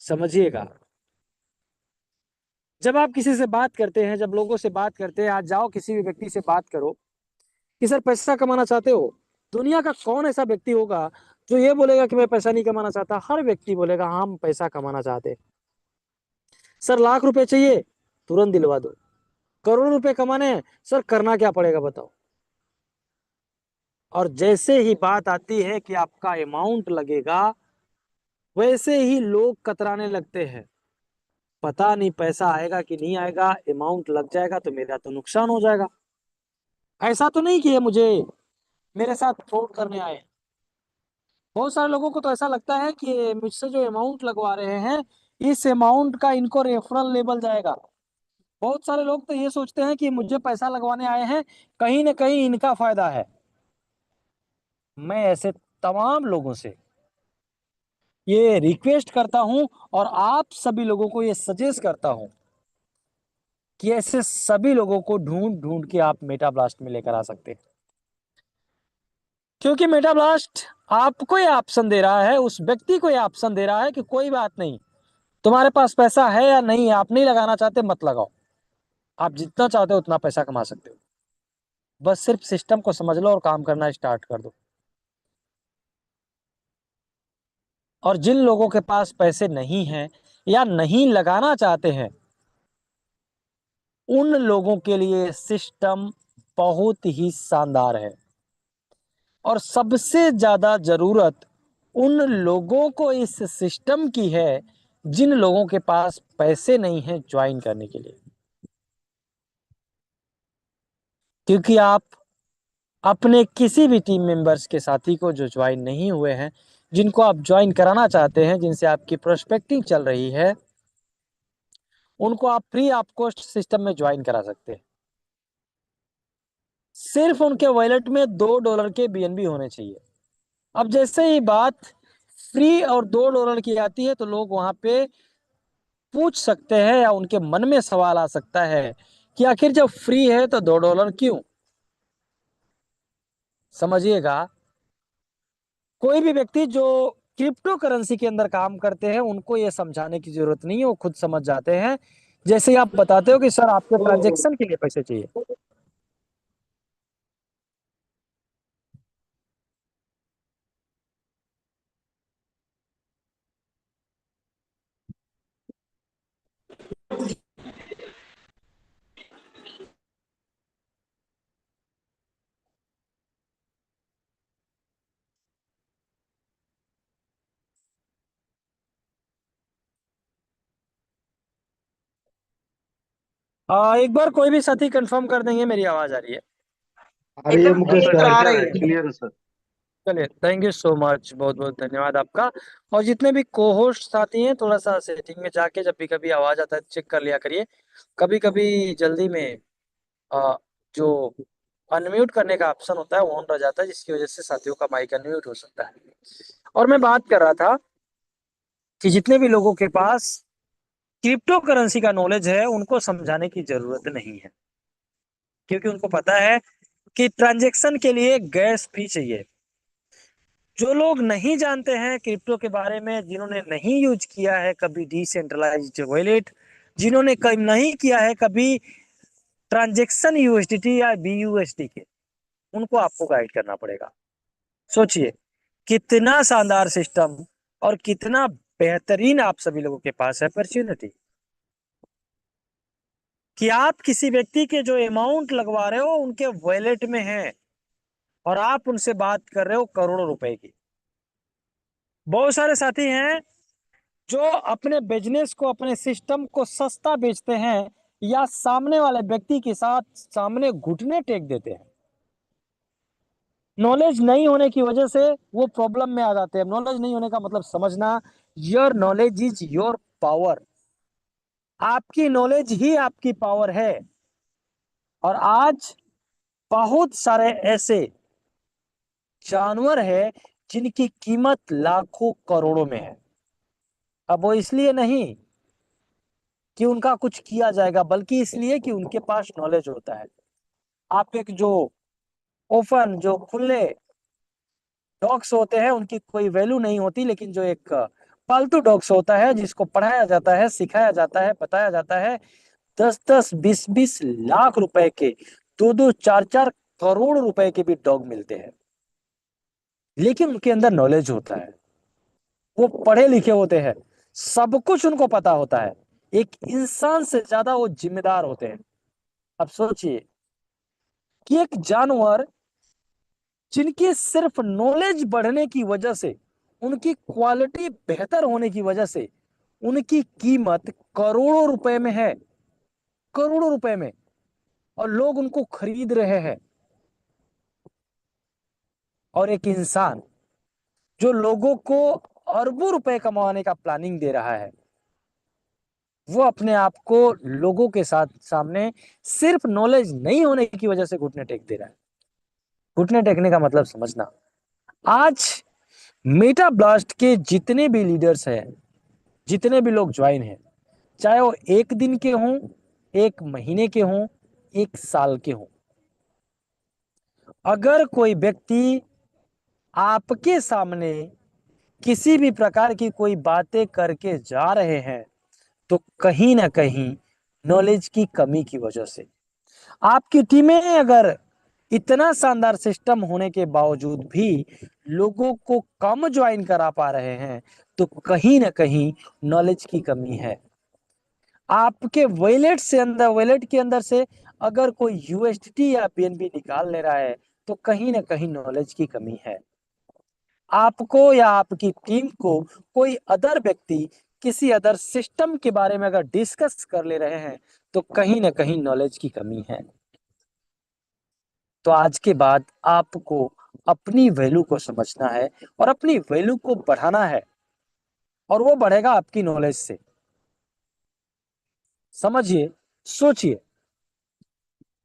समझिएगा, जब आप किसी से बात करते हैं, जब लोगों से बात करते हैं, आज जाओ किसी भी व्यक्ति से बात करो कि सर पैसा कमाना चाहते हो, दुनिया का कौन ऐसा व्यक्ति होगा जो ये बोलेगा कि मैं पैसा नहीं कमाना चाहता? हर व्यक्ति बोलेगा हाँ, हम पैसा कमाना चाहते हैं। सर ₹1,00,000 चाहिए, तुरंत दिलवा दो। करोड़ रुपए कमाने हैं, सर करना क्या पड़ेगा बताओ। और जैसे ही बात आती है कि आपका अमाउंट लगेगा, वैसे ही लोग कतराने लगते हैं। पता नहीं पैसा आएगा कि नहीं आएगा, अमाउंट लग जाएगा तो मेरा तो नुकसान हो जाएगा। ऐसा तो नहीं कि ये मुझे मेरे साथ फ्रॉड करने आए। बहुत सारे लोगों को तो ऐसा लगता है कि मुझसे जो अमाउंट लगवा रहे हैं, इस अमाउंट का इनको रेफरल लेवल जाएगा। बहुत सारे लोग तो ये सोचते हैं कि मुझे पैसा लगवाने आए हैं, कहीं ना कहीं इनका फायदा है। मैं ऐसे तमाम लोगों से ये रिक्वेस्ट करता हूं और आप सभी लोगों को ये सजेस्ट करता हूं कि ऐसे सभी लोगों को ढूंढ ढूंढ के आप मेटा ब्लास्ट में लेकर आ सकते हैं। क्योंकि मेटा ब्लास्ट आपको ये ऑप्शन दे रहा है, उस व्यक्ति को ये ऑप्शन दे रहा है कि कोई बात नहीं, तुम्हारे पास पैसा है या नहीं है, आप नहीं लगाना चाहते मत लगाओ, आप जितना चाहते हो उतना पैसा कमा सकते हो। बस सिर्फ सिस्टम को समझ लो और काम करना स्टार्ट कर दो। और जिन लोगों के पास पैसे नहीं हैं या नहीं लगाना चाहते हैं, उन लोगों के लिए सिस्टम बहुत ही शानदार है। और सबसे ज्यादा जरूरत उन लोगों को इस सिस्टम की है जिन लोगों के पास पैसे नहीं हैं ज्वाइन करने के लिए। क्योंकि आप अपने किसी भी टीम मेंबर्स के साथी को जो ज्वाइन नहीं हुए हैं, जिनको आप ज्वाइन कराना चाहते हैं, जिनसे आपकी प्रोस्पेक्टिंग चल रही है, उनको आप फ्री ऑफ कॉस्ट सिस्टम में ज्वाइन करा सकते हैं। सिर्फ उनके वॉलेट में $2 के बीएनबी होने चाहिए। अब जैसे ही बात फ्री और $2 की आती है तो लोग वहां पे पूछ सकते हैं या उनके मन में सवाल आ सकता है कि आखिर जब फ्री है तो $2 क्यों। समझिएगा, कोई भी व्यक्ति जो क्रिप्टो करेंसी के अंदर काम करते हैं उनको ये समझाने की जरूरत नहीं है, वो खुद समझ जाते हैं। जैसे ही आप बताते हो कि सर आपके ट्रांजेक्शन के लिए पैसे चाहिए, एक बार कोई भी साथी कंफर्म कर देंगे मेरी आवाज आ रही है। आ रही है एकदम मुकेश क्लियर सर, आ क्लियर रही है, है। क्लियर है सर। चलिए, थैंक यू सो मच, बहुत बहुत धन्यवाद आपका। और जितने भी को होस्ट साथी हैं, थोड़ा सा सेटिंग में जाके जब भी कभी आवाज आता है चेक कर लिया करिए। कभी कभी जल्दी में अ, जो अनम्यूट करने का ऑप्शन होता है वो ऑन रह जाता है, जिसकी वजह से साथियों का माइक अनम्यूट हो सकता है। और मैं बात कर रहा था कि जितने भी लोगों के पास क्रिप्टो करेंसी का नॉलेज है उनको समझाने की जरूरत नहीं है, क्योंकि उनको पता है कि ट्रांजैक्शन के लिए गैस फी चाहिए। जो लोग नहीं जानते हैं क्रिप्टो के बारे में, जिन्होंने नहीं यूज किया है कभी डिसेंट्रलाइज्ड वॉलेट, जिन्होंने कभी नहीं किया है कभी ट्रांजैक्शन यूएसडीटी या बीयूएसडी के, उनको आपको गाइड करना पड़ेगा। सोचिए कितना शानदार सिस्टम और कितना बेहतरीन आप सभी लोगों के पास है अपॉर्चुनिटी कि आप किसी व्यक्ति के जो अमाउंट लगवा रहे हो उनके वॉलेट में है और आप उनसे बात कर रहे हो करोड़ों रुपए की। बहुत सारे साथी हैं जो अपने बिजनेस को, अपने सिस्टम को सस्ता बेचते हैं या सामने वाले व्यक्ति के साथ सामने घुटने टेक देते हैं। नॉलेज नहीं होने की वजह से वो प्रॉब्लम में आ जाते हैं। नॉलेज नहीं होने का मतलब समझना, your knowledge is your power. आपकी नॉलेज ही आपकी पावर है। और आज बहुत सारे ऐसे जानवर है जिनकी कीमत लाखों करोड़ों में है। अब वो इसलिए नहीं कि उनका कुछ किया जाएगा, बल्कि इसलिए कि उनके पास नॉलेज होता है। आप एक जो ओपन, जो खुले डॉग्स होते हैं उनकी कोई वैल्यू नहीं होती, लेकिन जो एक पालतू डॉग्स होता है जिसको पढ़ाया जाता है, सिखाया जाता है, बताया जाता है, 10-10, 20-20 लाख रुपए के, 2-2, 4-4 करोड़ रुपए के भी डॉग मिलते हैं, लेकिन उनके अंदर नॉलेज होता है। वो पढ़े लिखे होते हैं, सब कुछ उनको पता होता है। एक इंसान से ज्यादा वो जिम्मेदार होते हैं। अब सोचिए कि एक जानवर जिनकी सिर्फ नॉलेज बढ़ने की वजह से, उनकी क्वालिटी बेहतर होने की वजह से उनकी कीमत करोड़ों रुपए में है, करोड़ों रुपए में, और लोग उनको खरीद रहे हैं। और एक इंसान जो लोगों को अरबों रुपए कमाने का प्लानिंग दे रहा है, वो अपने आप को लोगों के साथ सामने सिर्फ नॉलेज नहीं होने की वजह से घुटने टेक दे रहा है। घुटने टेकने का मतलब समझना। आज मेटा ब्लास्ट के जितने भी लीडर्स हैं, जितने भी लोग ज्वाइन हैं, चाहे वो 1 दिन के हों, 1 महीने के हों, 1 साल के हों, अगर कोई व्यक्ति आपके सामने किसी भी प्रकार की कोई बातें करके जा रहे हैं तो कहीं ना कहीं नॉलेज की कमी की वजह से। आपकी टीमें अगर इतना शानदार सिस्टम होने के बावजूद भी लोगों को कम ज्वाइन करा पा रहे हैं तो कहीं ना कहीं नॉलेज की कमी है। आपके वॉलेट से अंदर, वॉलेट के अंदर से अगर कोई यूएसडीटी या पीएनबी निकाल ले रहा है तो कहीं ना कहीं नॉलेज की कमी है। आपको या आपकी टीम को कोई अदर व्यक्ति किसी अदर सिस्टम के बारे में अगर डिस्कस कर ले रहे हैं तो कहीं ना कहीं नॉलेज की कमी है। तो आज के बाद आपको अपनी वैल्यू को समझना है और अपनी वैल्यू को बढ़ाना है, और वो बढ़ेगा आपकी नॉलेज से। समझिए, सोचिए,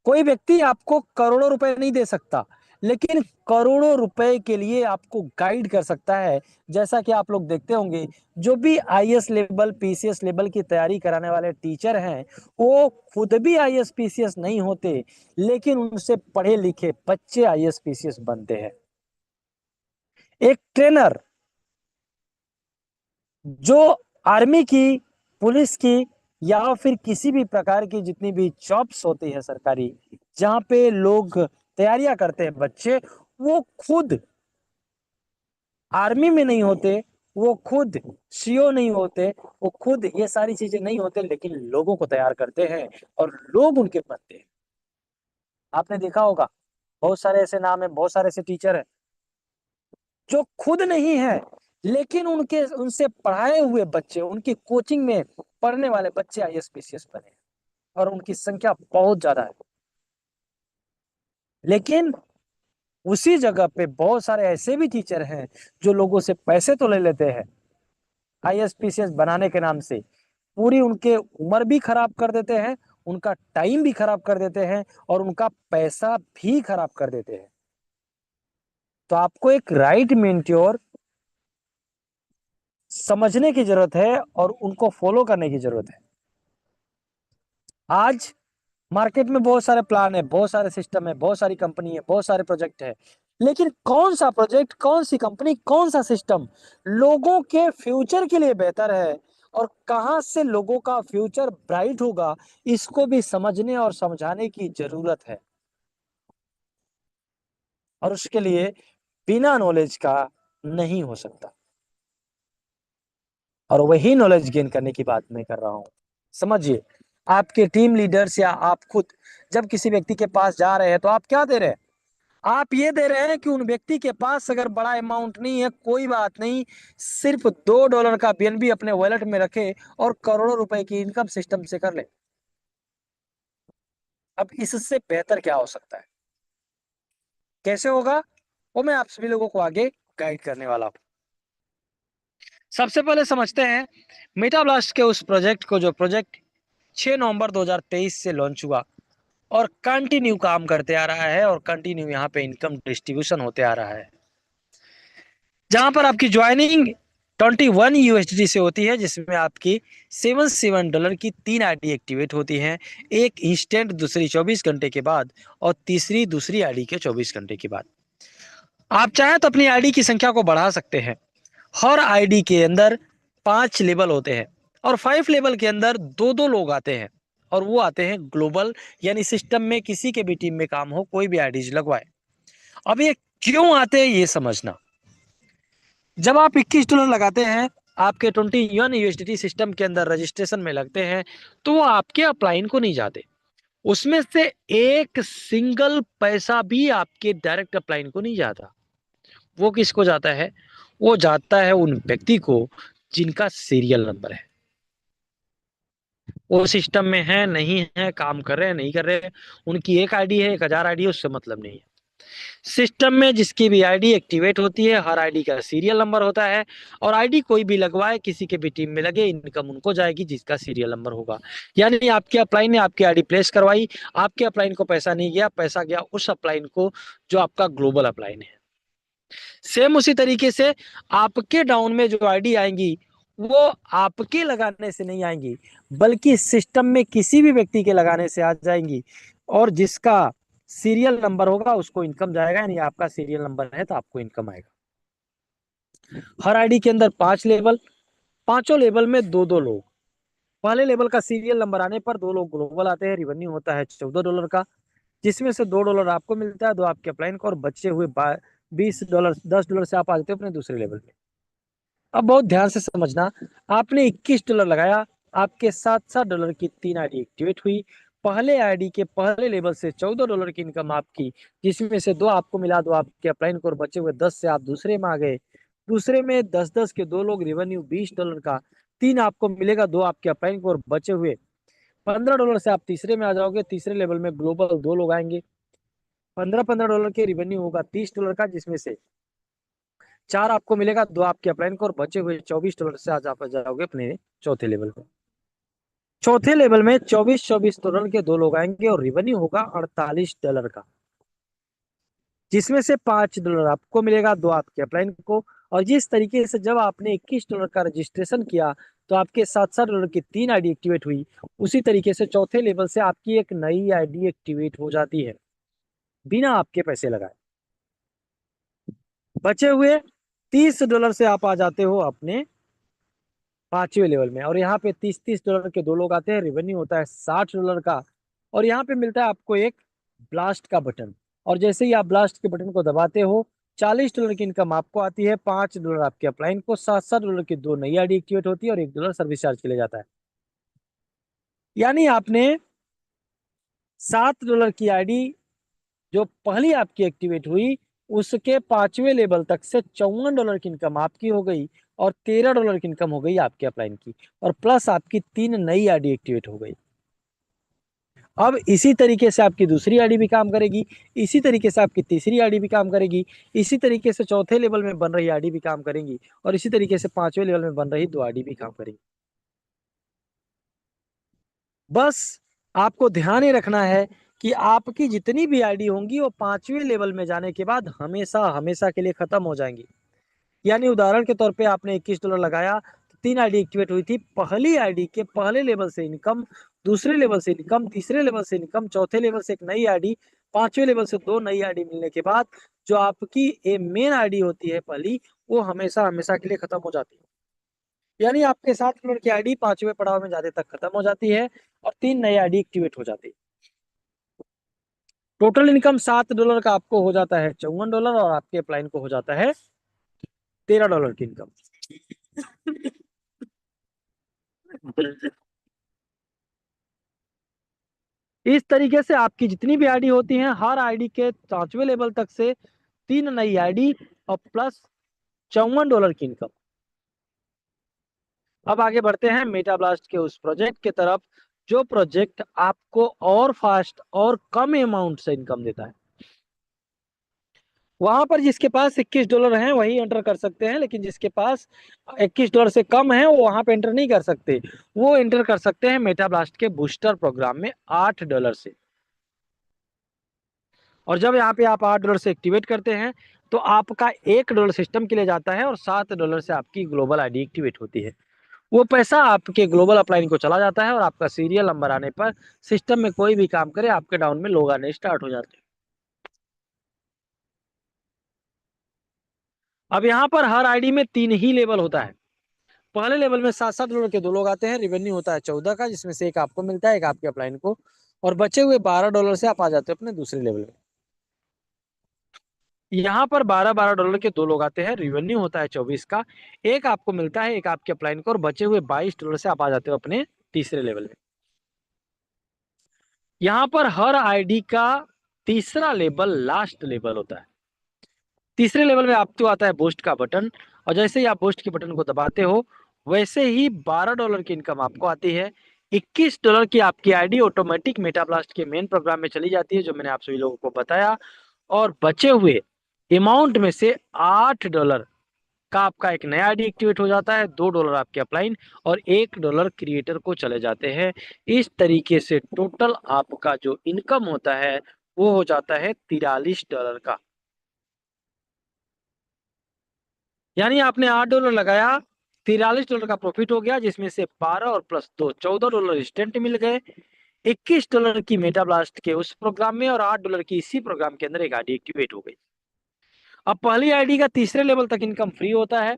कोई व्यक्ति आपको करोड़ों रुपए नहीं दे सकता, लेकिन करोड़ों रुपए के लिए आपको गाइड कर सकता है। जैसा कि आप लोग देखते होंगे, जो भी आईएएस लेवल, पीसीएस लेवल की तैयारी कराने वाले टीचर हैं, वो खुद भी आईएएस पीसीएस नहीं होते, लेकिन उनसे पढ़े लिखे बच्चे आईएएस पीसीएस बनते हैं। एक ट्रेनर जो आर्मी की, पुलिस की, या फिर किसी भी प्रकार की जितनी भी जॉब्स होती है सरकारी, जहां पे लोग तैयारियां करते हैं बच्चे, वो खुद आर्मी में नहीं होते, वो खुद सीओ नहीं होते, वो खुद ये सारी चीजें नहीं होते, लेकिन लोगों को तैयार करते हैं और लोग उनके बनते हैं। आपने देखा होगा, बहुत सारे ऐसे नाम है, बहुत सारे ऐसे टीचर हैं जो खुद नहीं है, लेकिन उनके उनसे पढ़ाए हुए बच्चे, उनकी कोचिंग में पढ़ने वाले बच्चे आईएएस पीसीएस बने, और उनकी संख्या बहुत ज्यादा है। लेकिन उसी जगह पे बहुत सारे ऐसे भी टीचर हैं जो लोगों से पैसे तो ले लेते हैं आईएएस पीसीएस बनाने के नाम से, पूरी उनके उम्र भी खराब कर देते हैं, उनका टाइम भी खराब कर देते हैं, और उनका पैसा भी खराब कर देते हैं। तो आपको एक राइट मेंटोर समझने की जरूरत है और उनको फॉलो करने की जरूरत है। आज मार्केट में बहुत सारे प्लान है, बहुत सारे सिस्टम है, बहुत सारी कंपनी है, बहुत सारे प्रोजेक्ट है, लेकिन कौन सा प्रोजेक्ट, कौन सी कंपनी, कौन सा सिस्टम लोगों के फ्यूचर के लिए बेहतर है, और कहां से लोगों का फ्यूचर ब्राइट होगा, इसको भी समझने और समझाने की जरूरत है। और उसके लिए बिना नॉलेज का नहीं हो सकता, और वही नॉलेज गेन करने की बात मैं कर रहा हूं। समझिए, आपके टीम लीडर्स या आप खुद जब किसी व्यक्ति के पास जा रहे हैं, तो आप क्या दे रहे हैं? आप ये दे रहे हैं कि उन व्यक्ति के पास अगर बड़ा अमाउंट नहीं है, कोई बात नहीं, सिर्फ $2 का बीएनबी अपने वॉलेट में रखे और करोड़ों रुपए की इनकम सिस्टम से कर ले। अब इससे बेहतर क्या हो सकता है? कैसे होगा, वो मैं आप सभी लोगों को आगे गाइड करने वाला हूं। सबसे पहले समझते हैं मेटा ब्लास्ट के उस प्रोजेक्ट को, जो प्रोजेक्ट 6 नवंबर 2023 से लॉन्च हुआ और कंटिन्यू काम करते आ रहा है, और कंटिन्यू यहाँ पे इनकम डिस्ट्रीब्यूशन होते आ रहा है, जहां पर आपकी ज्वाइनिंग 21 यूएसडी से होती है, जिसमें आपकी $77 की 3 आईडी एक्टिवेट होती हैं, एक इंस्टेंट, दूसरी 24 घंटे के बाद, और तीसरी दूसरी आईडी के 24 घंटे के बाद। आप चाहें तो अपनी आईडी की संख्या को बढ़ा सकते हैं। हर आईडी के अंदर 5 लेवल होते हैं, और 5 लेवल के अंदर 2-2 लोग आते हैं, और वो आते हैं ग्लोबल, यानी सिस्टम में किसी के भी टीम में काम हो, कोई भी आईडीज लगवाए। अब ये क्यों आते हैं, ये समझना। जब आप $21 लगाते हैं, आपके 21 यूएसडीटी सिस्टम के अंदर रजिस्ट्रेशन में लगते हैं, तो वो आपके अपलाइन को नहीं जाते। उसमें से एक सिंगल पैसा भी आपके डायरेक्ट अपलाइन को नहीं जाता। वो किसको जाता है? वो जाता है उन व्यक्ति को जिनका सीरियल नंबर है। वो सिस्टम में है, नहीं है, काम कर रहे हैं, नहीं कर रहे हैं, उनकी एक आईडी है, 1000 आईडी है, उससे मतलब नहीं है। सिस्टम में जिसकी भी आईडी एक्टिवेट होती है, हर आईडी का सीरियल नंबर होता है, और आईडी कोई भी लगवाए, किसी के भी टीम में लगे, इनकम उनको जाएगी जिसका सीरियल नंबर होगा। यानी आपके अपलाइन ने आपकी आईडी प्लेस करवाई, आपके अपलाइन को पैसा नहीं गया, पैसा गया उस अपलाइन को जो आपका ग्लोबल अपलाइन है। सेम उसी तरीके से आपके डाउन में जो आईडी आएंगी, वो आपके लगाने से नहीं आएंगी, बल्कि सिस्टम में किसी भी व्यक्ति के लगाने से आ जाएंगी, और जिसका सीरियल नंबर होगा उसको इनकम जाएगा। यानी आपका सीरियल नंबर है तो आपको इनकम आएगा। हर आईडी के अंदर 5 लेवल, पांचों लेवल में 2-2 लोग। पहले लेवल का सीरियल नंबर आने पर 2 लोग ग्लोबल आते हैं, रिवेन्यू होता है $14 का, जिसमें से $2 आपको मिलता है, 2 आपके अपलाइन को, और बचे हुए $20, $10 से आप आ जाते हो अपने दूसरे लेवल पे। अब बहुत ध्यान से समझना, आपने $21 लगाया, आपके $7-7 की 3 आईडी एक्टिवेट हुई। पहले आईडी के पहले लेवल से $14 की इनकम आपकी, जिसमें से 2 आपको मिला, 2 आपके अपलाइन को, और बचे हुए 10 से आप दूसरे में आ गए। दूसरे में 10-10 के 2 लोग, रिवेन्यू $20 का, 3 आपको मिलेगा, 2 आपके अपलाइन को, और बचे हुए $15 से आप तीसरे में आ जाओगे। तीसरे लेवल में ग्लोबल 2 लोग आएंगे, $15-15 के रिवेन्यू होगा $30 का, जिसमें से 4 आपको मिलेगा, 2 आपके अपलाइन को, और बचे हुए $24 से आज आप जाओगे अपने चौथे लेवल पे। चौथे लेवल में $24-24 के 2 लोग आएंगे, और रिवेन्यू होगा $48 का। जिसमें से $5 आपको मिलेगा, 2 आपके अपलाइन को। और जिस तरीके से जब आपने $21 का रजिस्ट्रेशन किया तो आपके $7 की 3 आईडी एक्टिवेट हुई, उसी तरीके से चौथे लेवल से आपकी एक नई आईडी एक्टिवेट हो जाती है बिना आपके पैसे लगाए। बचे हुए $30 से आप आ जाते हो अपने 5वें लेवल में, और यहाँ पे $30 के 2 लोग आते हैं, रेवेन्यू होता है $60 का। और यहाँ पे मिलता है आपको एक ब्लास्ट का बटन, और जैसे ही आप ब्लास्ट के बटन को दबाते हो $40 की इनकम आपको आती है, $5 आपके अपलाइन को, $7 की 2 नई आईडी एक्टिवेट होती है और $1 सर्विस चार्ज के लिए जाता है। यानी आपने $7 की आईडी जो पहली आपकी एक्टिवेट हुई उसके 5वें लेवल तक से $54 की इनकम आपकी हो गई, और $13 की इनकम हो गई आपके अपलाइन की, और प्लस आपकी 3 नई आईडी एक्टिवेट हो गई। अब इसी तरीके से आपकी दूसरी आईडी भी काम करेगी, इसी तरीके से आपकी तीसरी आईडी भी काम करेगी, इसी तरीके से चौथे लेवल में बन रही आईडी भी काम करेंगी, और इसी तरीके से 5वें लेवल में बन रही 2 आईडी भी काम करेंगी। बस आपको ध्यान ही रखना है कि आपकी जितनी भी आईडी होंगी वो 5वें लेवल में जाने के बाद हमेशा हमेशा के लिए खत्म हो जाएंगी। यानी उदाहरण के तौर पे आपने $21 लगाया तो 3 आईडी एक्टिवेट हुई थी, पहली आईडी के पहले लेवल से इनकम, दूसरे लेवल से इनकम, तीसरे लेवल से इनकम, चौथे लेवल से एक नई आईडी, 5वें लेवल से 2 नई आईडी मिलने के बाद जो आपकी मेन आईडी होती है पहली, वो हमेशा हमेशा के लिए खत्म हो जाती है। यानी आपके $7 की आईडी 5वें पड़ाव में जाने तक खत्म हो जाती है और 3 नई आईडी एक्टिवेट हो जाती है। टोटल इनकम $7 का आपको हो जाता है $54, और आपके अपलाइन को हो जाता है $13 की इनकम। इस तरीके से आपकी जितनी भी आईडी होती हैं, हर आईडी के 5वें लेवल तक से 3 नई आईडी और प्लस $54 की इनकम। अब आगे बढ़ते हैं मेटाब्लास्ट के उस प्रोजेक्ट के तरफ जो प्रोजेक्ट आपको और फास्ट और कम अमाउंट से इनकम देता है। वहां पर जिसके पास $21 है वही एंटर कर सकते हैं, लेकिन जिसके पास $21 से कम है वो वहां पे एंटर नहीं कर सकते। वो एंटर कर सकते हैं मेटाब्लास्ट के बूस्टर प्रोग्राम में $8 से। और जब यहाँ पे आप $8 से एक्टिवेट करते हैं तो आपका $1 सिस्टम के लिए जाता है और $7 से आपकी ग्लोबल आईडी एक्टिवेट होती है। वो पैसा आपके ग्लोबल अपलाइन को चला जाता है और आपका सीरियल नंबर आने पर सिस्टम में कोई भी काम करे आपके डाउन में लोग आने स्टार्ट हो जाते हैं। अब यहाँ पर हर आईडी में 3 ही लेवल होता है। पहले लेवल में $7 के 2 लोग आते हैं, रेवेन्यू होता है 14 का, जिसमें से एक आपको मिलता है, एक आपके अपलाइन को, और बचे हुए $12 से आप आ जाते हो अपने दूसरे लेवल में। यहाँ पर $12 के 2 लोग आते हैं, रेवेन्यू होता है 24 का, एक आपको मिलता है, एक आपके अपलाइन को, और बचे हुए $22 से आप आ जाते हो अपने तीसरे लेवल में। यहाँ पर हर आईडी का तीसरा लेवल लास्ट लेवल होता है। तीसरे लेवल में आपको आता है बूस्ट का बटन, और जैसे ही आप बूस्ट के बटन को दबाते हो वैसे ही $12 की इनकम आपको आती है। $21 की आपकी आईडी ऑटोमेटिक मेटाब्लास्ट के मेन प्रोग्राम में चली जाती है, जो मैंने आप सभी लोगों को बताया, और बचे हुए अमाउंट में से $8 का आपका एक नया आईडी एक्टिवेट हो जाता है, $2 आपके अपलाइन और $1 क्रिएटर को चले जाते हैं। इस तरीके से टोटल आपका जो इनकम होता है वो हो जाता है $43 का। यानी आपने $8 लगाया, $43 का प्रॉफिट हो गया, जिसमें से 12 और प्लस 2 $14 इंस्टेंट मिल गए। $21 की मेटाब्लास्ट के उस प्रोग्राम में और $8 की इसी प्रोग्राम के अंदर एक आईडी एक्टिवेट हो गई। अब पहली आईडी का तीसरे लेवल तक इनकम फ्री होता है,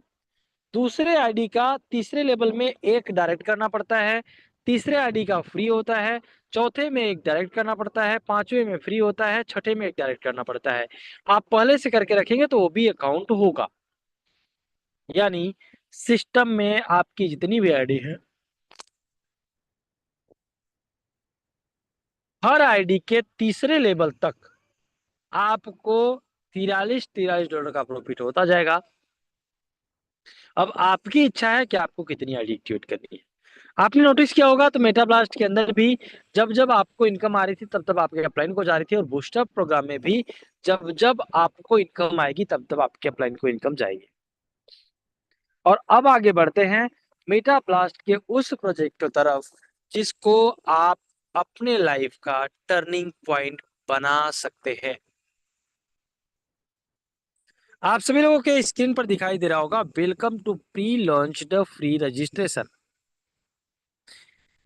दूसरे आईडी का तीसरे लेवल में एक डायरेक्ट करना पड़ता है, तीसरे आईडी का फ्री होता है, चौथे में एक डायरेक्ट करना पड़ता है, 5वें में फ्री होता है, छठे में एक डायरेक्ट करना पड़ता है। आप पहले से करके रखेंगे तो वो भी अकाउंट होगा। यानी सिस्टम में आपकी जितनी भी आईडी है, हर आईडी के तीसरे लेवल तक आपको $43 का प्रॉफिट होता जाएगा। अब आपकी इच्छा है कि आपको कितनी आईडी एक्टिवेट करनी है। आपने नोटिस किया होगा तो मेटाब्लास्ट के अंदर भी जब जब आपको इनकम आ रही थी तब तब आपके अपलाइन को जा रही थी, और बूस्टर प्रोग्राम में भी जब जब आपको इनकम आएगी तब तब आपके अपलाइन को इनकम जाएगी। और अब आगे बढ़ते हैं मेटाब्लास्ट के उस प्रोजेक्ट की तरफ जिसको आप अपने लाइफ का टर्निंग पॉइंट बना सकते हैं। आप सभी लोगों के स्क्रीन पर दिखाई दे रहा होगा, welcome to pre launch the free registration.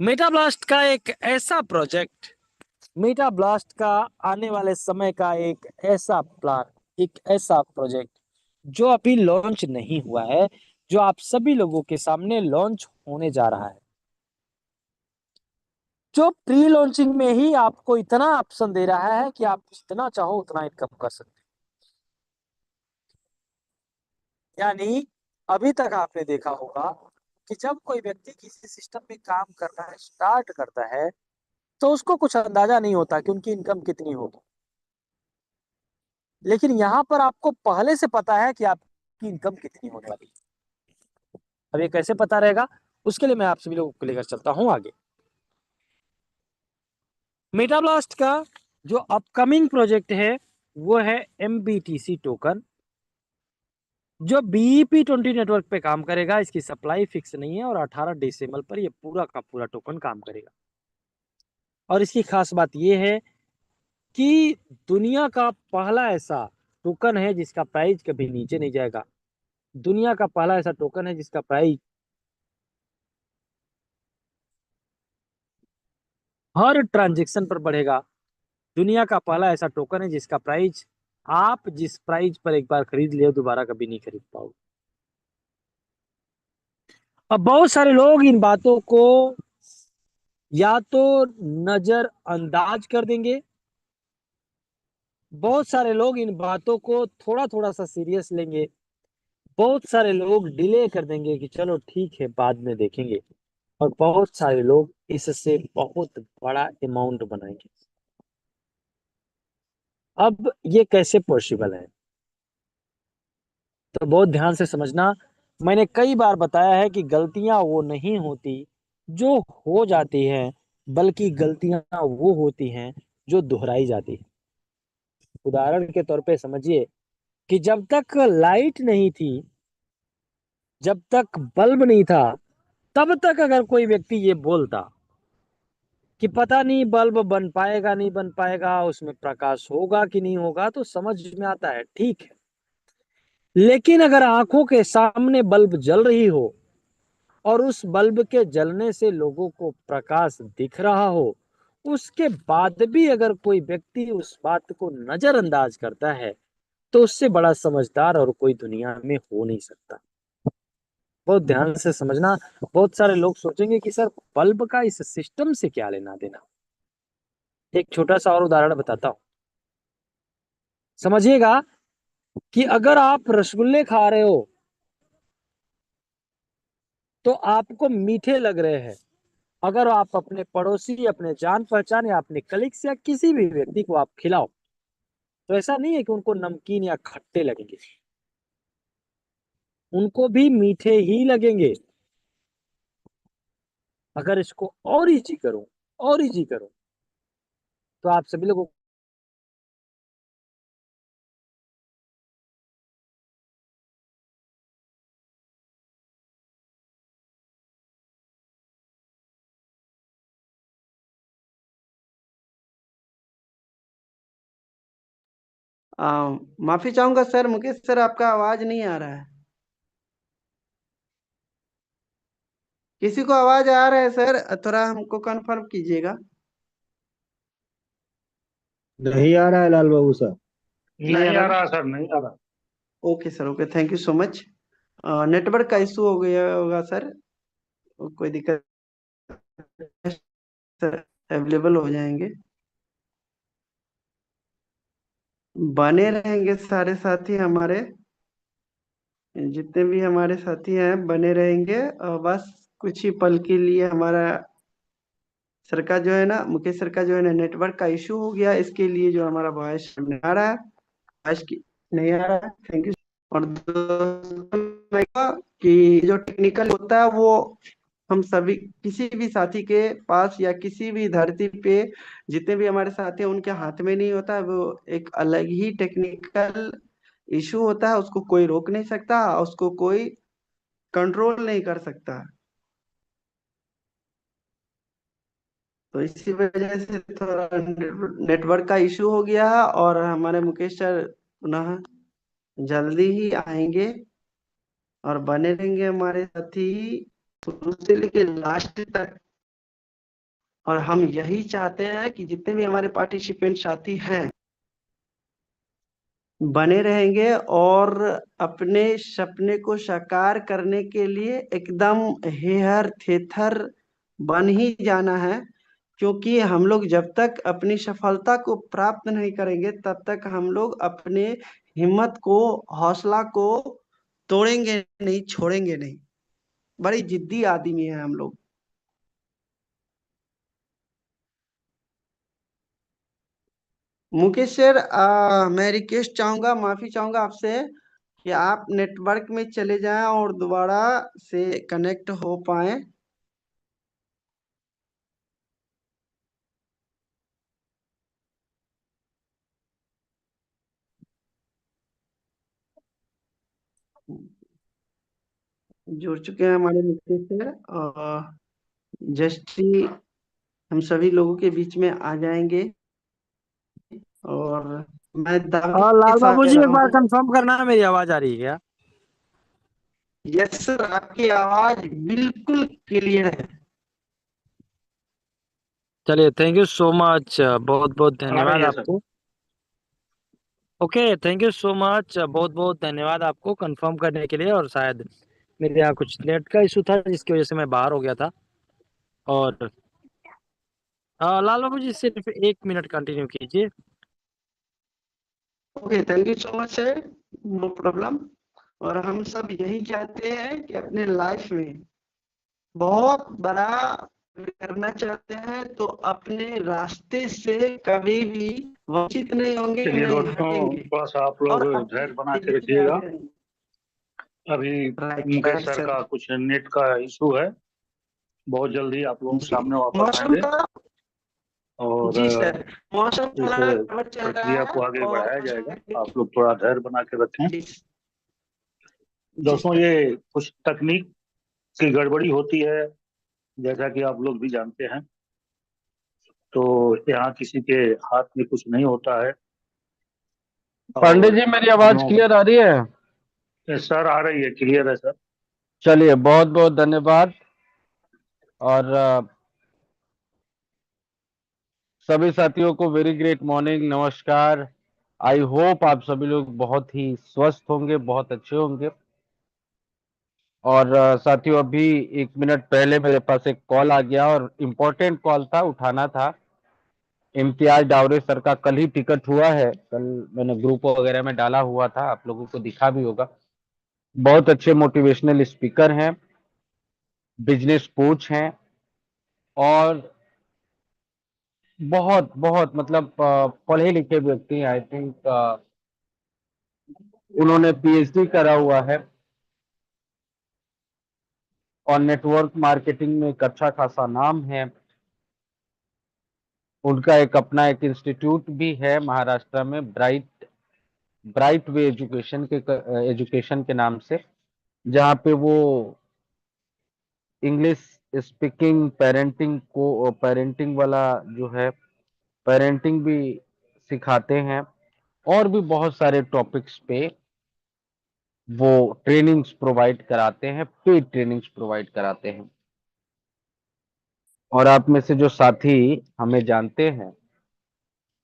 Metablast का एक ऐसा प्रोजेक्ट, मेटाब्लास्ट का आने वाले समय का एक ऐसा प्लान, एक ऐसा प्रोजेक्ट जो अभी लॉन्च नहीं हुआ है, जो आप सभी लोगों के सामने लॉन्च होने जा रहा है, जो प्री लॉन्चिंग में ही आपको इतना ऑप्शन दे रहा है कि आप जितना चाहो उतना इनकम कर सकते हैं। यानी अभी तक आपने देखा होगा कि जब कोई व्यक्ति किसी सिस्टम में काम करना है, स्टार्ट करता है, तो उसको कुछ अंदाजा नहीं होता कि उनकी इनकम कितनी होगी। लेकिन यहां पर आपको पहले से पता है कि आपकी इनकम कितनी होने वाली है। अब ये कैसे पता रहेगा, उसके लिए मैं आप सभी लोगों को लेकर चलता हूं आगे। मेटाब्लास्ट का जो अपकमिंग प्रोजेक्ट है वो है MBTC टोकन, जो BEP20 नेटवर्क पे काम करेगा। इसकी सप्लाई फिक्स नहीं है और 18 डेसिमल पर ये पूरा का पूरा टोकन काम करेगा। और इसकी खास बात ये है कि दुनिया का पहला ऐसा टोकन है जिसका प्राइस कभी नीचे नहीं जाएगा। दुनिया का पहला ऐसा टोकन है जिसका प्राइस हर ट्रांजेक्शन पर बढ़ेगा। दुनिया का पहला ऐसा टोकन है जिसका प्राइस, आप जिस प्राइस पर एक बार खरीद लियो दोबारा कभी नहीं खरीद पाओगे। अब बहुत सारे लोग इन बातों को या तो नजरअंदाज कर देंगे, बहुत सारे लोग इन बातों को थोड़ा थोड़ा सा सीरियस लेंगे, बहुत सारे लोग डिले कर देंगे कि चलो ठीक है बाद में देखेंगे, और बहुत सारे लोग इससे बहुत बड़ा अमाउंट बनाएंगे। अब ये कैसे पॉसिबल है, तो बहुत ध्यान से समझना। मैंने कई बार बताया है कि गलतियां वो नहीं होती जो हो जाती हैं, बल्कि गलतियां वो होती हैं जो दोहराई जाती है। उदाहरण के तौर पे समझिए कि जब तक लाइट नहीं थी, जब तक बल्ब नहीं था, तब तक अगर कोई व्यक्ति ये बोलता कि पता नहीं बल्ब बन पाएगा नहीं बन पाएगा, उसमें प्रकाश होगा कि नहीं होगा, तो समझ में आता है, ठीक है। लेकिन अगर आंखों के सामने बल्ब जल रही हो और उस बल्ब के जलने से लोगों को प्रकाश दिख रहा हो, उसके बाद भी अगर कोई व्यक्ति उस बात को नजरअंदाज करता है, तो उससे बड़ा समझदार और कोई दुनिया में हो नहीं सकता। बहुत ध्यान से समझना। बहुत सारे लोग सोचेंगे कि सर बल्ब का इस सिस्टम से क्या लेना देना। एक छोटा सा और उदाहरण बताता हूं, समझिएगा कि अगर आप रसगुल्ले खा रहे हो तो आपको मीठे लग रहे हैं, अगर आप अपने पड़ोसी, अपने जान पहचान या अपने कलीग्स या किसी भी व्यक्ति को आप खिलाओ, तो ऐसा नहीं है कि उनको नमकीन या खट्टे लगेंगे, उनको भी मीठे ही लगेंगे। अगर इसको और इजी करूं, और इजी करूं, तो आप सभी लोगों माफी चाहूंगा सर, मुकेश सर आपका आवाज नहीं आ रहा है। किसी को आवाज आ रहा है सर, थोड़ा हमको कंफर्म कीजिएगा। नहीं आ रहा है लाल बाबू साहब। नहीं आ रहा सर, नहीं आ रहा। Okay sir, okay, thank you so much. Network का इशू हो गया होगा सर, कोई दिक्कत नहीं, सर अवेलेबल हो जाएंगे। बने रहेंगे सारे साथी हमारे, जितने भी हमारे साथी हैं बने रहेंगे। बस कुछ ही पल के लिए हमारा सर का जो है ना, मुकेश सर का जो है ना नेटवर्क का इशू हो गया, इसके लिए जो हमारा वॉइस नहीं आ रहा है, वॉइस की नहीं आ रहा है। Thank you. और दोस्तों मैं कहूंगा कि जो टेक्निकल होता है वो हम सभी किसी भी साथी के पास या किसी भी धरती पे जितने भी हमारे साथी हैं उनके हाथ में नहीं होता है। वो एक अलग ही टेक्निकल इशू होता है, उसको कोई रोक नहीं सकता, उसको कोई कंट्रोल नहीं कर सकता। तो इसी वजह से थोड़ा नेटवर्क का इशू हो गया है और हमारे मुकेश सर पुनः जल्दी ही आएंगे और बने रहेंगे हमारे साथी शुरू से लेके लास्ट तक। और हम यही चाहते हैं कि जितने भी हमारे पार्टिसिपेंट साथी हैं बने रहेंगे और अपने सपने को साकार करने के लिए एकदम हेहर थेथर बन ही जाना है। क्योंकि हम लोग जब तक अपनी सफलता को प्राप्त नहीं करेंगे तब तक हम लोग अपने हिम्मत को, हौसला को तोड़ेंगे नहीं, छोड़ेंगे नहीं। बड़ी जिद्दी आदमी है हम लोग। मुकेश सर, मैं रिक्वेस्ट चाहूंगा, माफी चाहूंगा आपसे कि आप नेटवर्क में चले जाएं और दोबारा से कनेक्ट हो पाए। जुड़ चुके हैं हमारे मुकेश सर और जस्ट ही हम सभी लोगों के बीच में आ जाएंगे। और मैं दावे और के लाल साथ बाबू कह जी एक रहा बार हूँ, कंफर्म करना, मेरी आवाज आ रही है क्या? यस सर, आपकी आवाज बिल्कुल क्लियर है। चलिए, थैंक यू सो मच, बहुत बहुत आ रही धन्यवाद है सर। आपको। Okay, thank you so much, बहुत बहुत धन्यवाद आपको कंफर्म करने के लिए। और शायद मेरे यहाँ कुछ नेट का इशू था जिसकी वजह से मैं बाहर हो गया था। और लाल बाबू जी सिर्फ 1 मिनट कंटिन्यू कीजिए। Okay, thank you so much sir, no problem. और हम सब यही चाहते हैं कि अपने लाइफ में बहुत बड़ा करना चाहते हैं तो अपने रास्ते से कभी भी वंचित नहीं होंगे, चलिए नहीं दोस्तों, हटेंगे थोड़ा सा आप लोग और धैर्य बना अपने के यही याद रखिएगा। करेंगे। अभी right Mukesh right sir sir. का कुछ नेट का इशू है। बहुत जल्दी आप लोगों के जी, सामने वापस मौसम आएंगे का, और जी सर, मौसम इस थोड़ा गड़बड़ चल रहा प्रक्रिया है को आगे और बढ़ाया मौसम जाएगा। में, आप लोग थोड़ा धैर्य बना के रखें। जी जी दोस्तों, सर। ये कुछ तकनीक की गड़बड़ी होती है, जैसा कि आप लोग भी जानते हैं। तो यहाँ किसी के हाथ में कुछ नहीं होता है। पांडे और जी, मेरी हम आवाज लोग, क्लियर आ रही है? सर आ रही है, क्लियर है सर। चलिए, बहुत बहुत धन्यवाद। और सभी साथियों को वेरी ग्रेट मॉर्निंग, नमस्कार। आई होप आप सभी लोग बहुत ही स्वस्थ होंगे, बहुत अच्छे होंगे। और साथियों, अभी 1 मिनट पहले मेरे पास एक कॉल आ गया और इम्पोर्टेंट कॉल था, उठाना था। इम्तियाज डावरे सर का कल ही टिकट हुआ है। कल मैंने ग्रुप वगैरह में डाला हुआ था, आप लोगों को दिखा भी होगा। बहुत अच्छे मोटिवेशनल स्पीकर हैं, बिजनेस कोच हैं और बहुत बहुत मतलब पढ़े लिखे व्यक्ति, आई थिंक उन्होंने पीएचडी करा हुआ है और नेटवर्क मार्केटिंग में एक अच्छा खासा नाम है। उनका एक अपना एक इंस्टीट्यूट भी है महाराष्ट्र में, ब्राइट वे एजुकेशन के नाम से, जहाँ पे वो इंग्लिश स्पीकिंग पेरेंटिंग वाला जो है, पेरेंटिंग भी सिखाते हैं और भी बहुत सारे टॉपिक्स पे वो ट्रेनिंग्स प्रोवाइड कराते हैं, पेड ट्रेनिंग्स प्रोवाइड कराते हैं। और आप में से जो साथी हमें जानते हैं,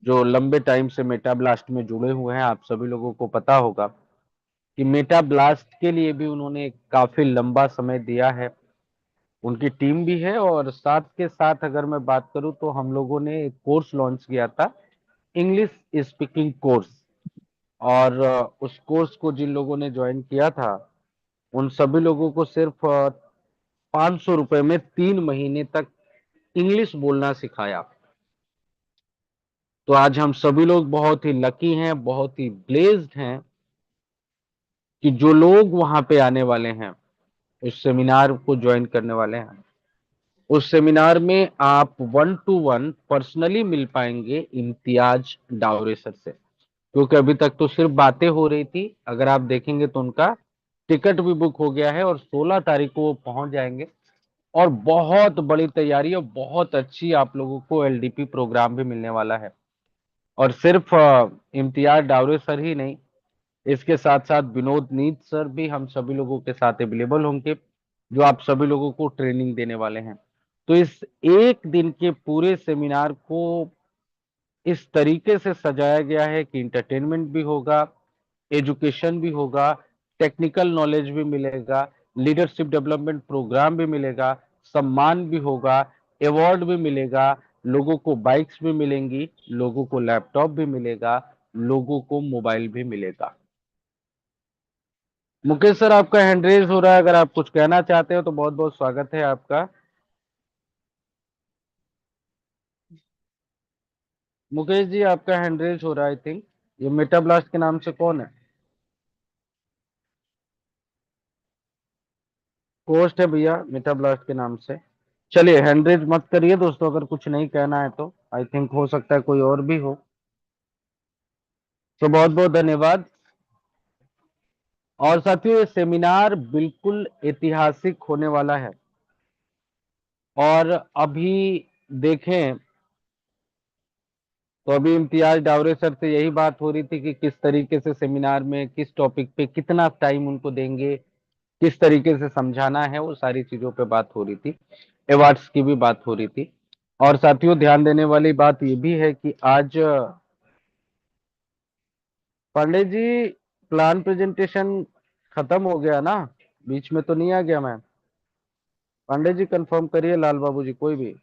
जो लंबे टाइम से मेटा ब्लास्ट में जुड़े हुए हैं, आप सभी लोगों को पता होगा कि मेटा ब्लास्ट के लिए भी उन्होंने काफी लंबा समय दिया है। उनकी टीम भी है और साथ के साथ अगर मैं बात करूं तो हम लोगों ने एक कोर्स लॉन्च किया था, इंग्लिश स्पीकिंग कोर्स। और उस कोर्स को जिन लोगों ने ज्वाइन किया था उन सभी लोगों को सिर्फ 500 रुपए में 3 महीने तक इंग्लिश बोलना सिखाया। तो आज हम सभी लोग बहुत ही लकी हैं, बहुत ही ब्लेस्ड हैं कि जो लोग वहां पे आने वाले हैं, उस सेमिनार को ज्वाइन करने वाले हैं। उस सेमिनार में आप 1 to 1 पर्सनली मिल पाएंगे इम्तियाज डावरे सर से, क्योंकि अभी तक तो सिर्फ बातें हो रही थी। अगर आप देखेंगे तो उनका टिकट भी बुक हो गया है और 16 तारीख को वो पहुंच जाएंगे। और बहुत बड़ी तैयारी और बहुत अच्छी आप लोगों को एलडीपी प्रोग्राम भी मिलने वाला है। और सिर्फ इम्तियाज डावरे सर ही नहीं, इसके साथ साथ विनोद नीत सर भी हम सभी लोगों के साथ अवेलेबल होंगे, जो आप सभी लोगों को ट्रेनिंग देने वाले हैं। तो इस एक दिन के पूरे सेमिनार को इस तरीके से सजाया गया है कि इंटरटेनमेंट भी होगा, एजुकेशन भी होगा, टेक्निकल नॉलेज भी मिलेगा, लीडरशिप डेवलपमेंट प्रोग्राम भी मिलेगा, सम्मान भी होगा, अवार्ड भी मिलेगा, लोगों को बाइक्स भी मिलेंगी, लोगों को लैपटॉप भी मिलेगा, लोगों को मोबाइल भी मिलेगा। मुकेश सर, आपका हैंड रेज हो रहा है, अगर आप कुछ कहना चाहते हो तो बहुत बहुत स्वागत है आपका। मुकेश जी, आपका हैंड रेज हो रहा है। आई थिंक ये मेटा ब्लास्ट के नाम से कौन है? पोस्ट है भैया मेटा ब्लास्ट के नाम से। चलिए, हैंड रेज मत करिए दोस्तों, अगर कुछ नहीं कहना है तो। आई थिंक हो सकता है कोई और भी हो। तो बहुत बहुत धन्यवाद। और साथियों, ये सेमिनार बिल्कुल ऐतिहासिक होने वाला है। और अभी देखें तो अभी इम्तियाज डावरे सर से यही बात हो रही थी कि किस तरीके से सेमिनार में किस टॉपिक पे कितना टाइम उनको देंगे, किस तरीके से समझाना है, वो सारी चीजों पे बात हो रही थी। अवार्ड्स की भी बात हो रही थी। और साथियों, ध्यान देने वाली बात ये भी है कि आज पांडे जी, प्लान प्रेजेंटेशन खत्म हो गया ना? बीच में तो नहीं आ गया मैं? पांडे जी कंफर्म करिए, लाल बाबू जी, कोई भी।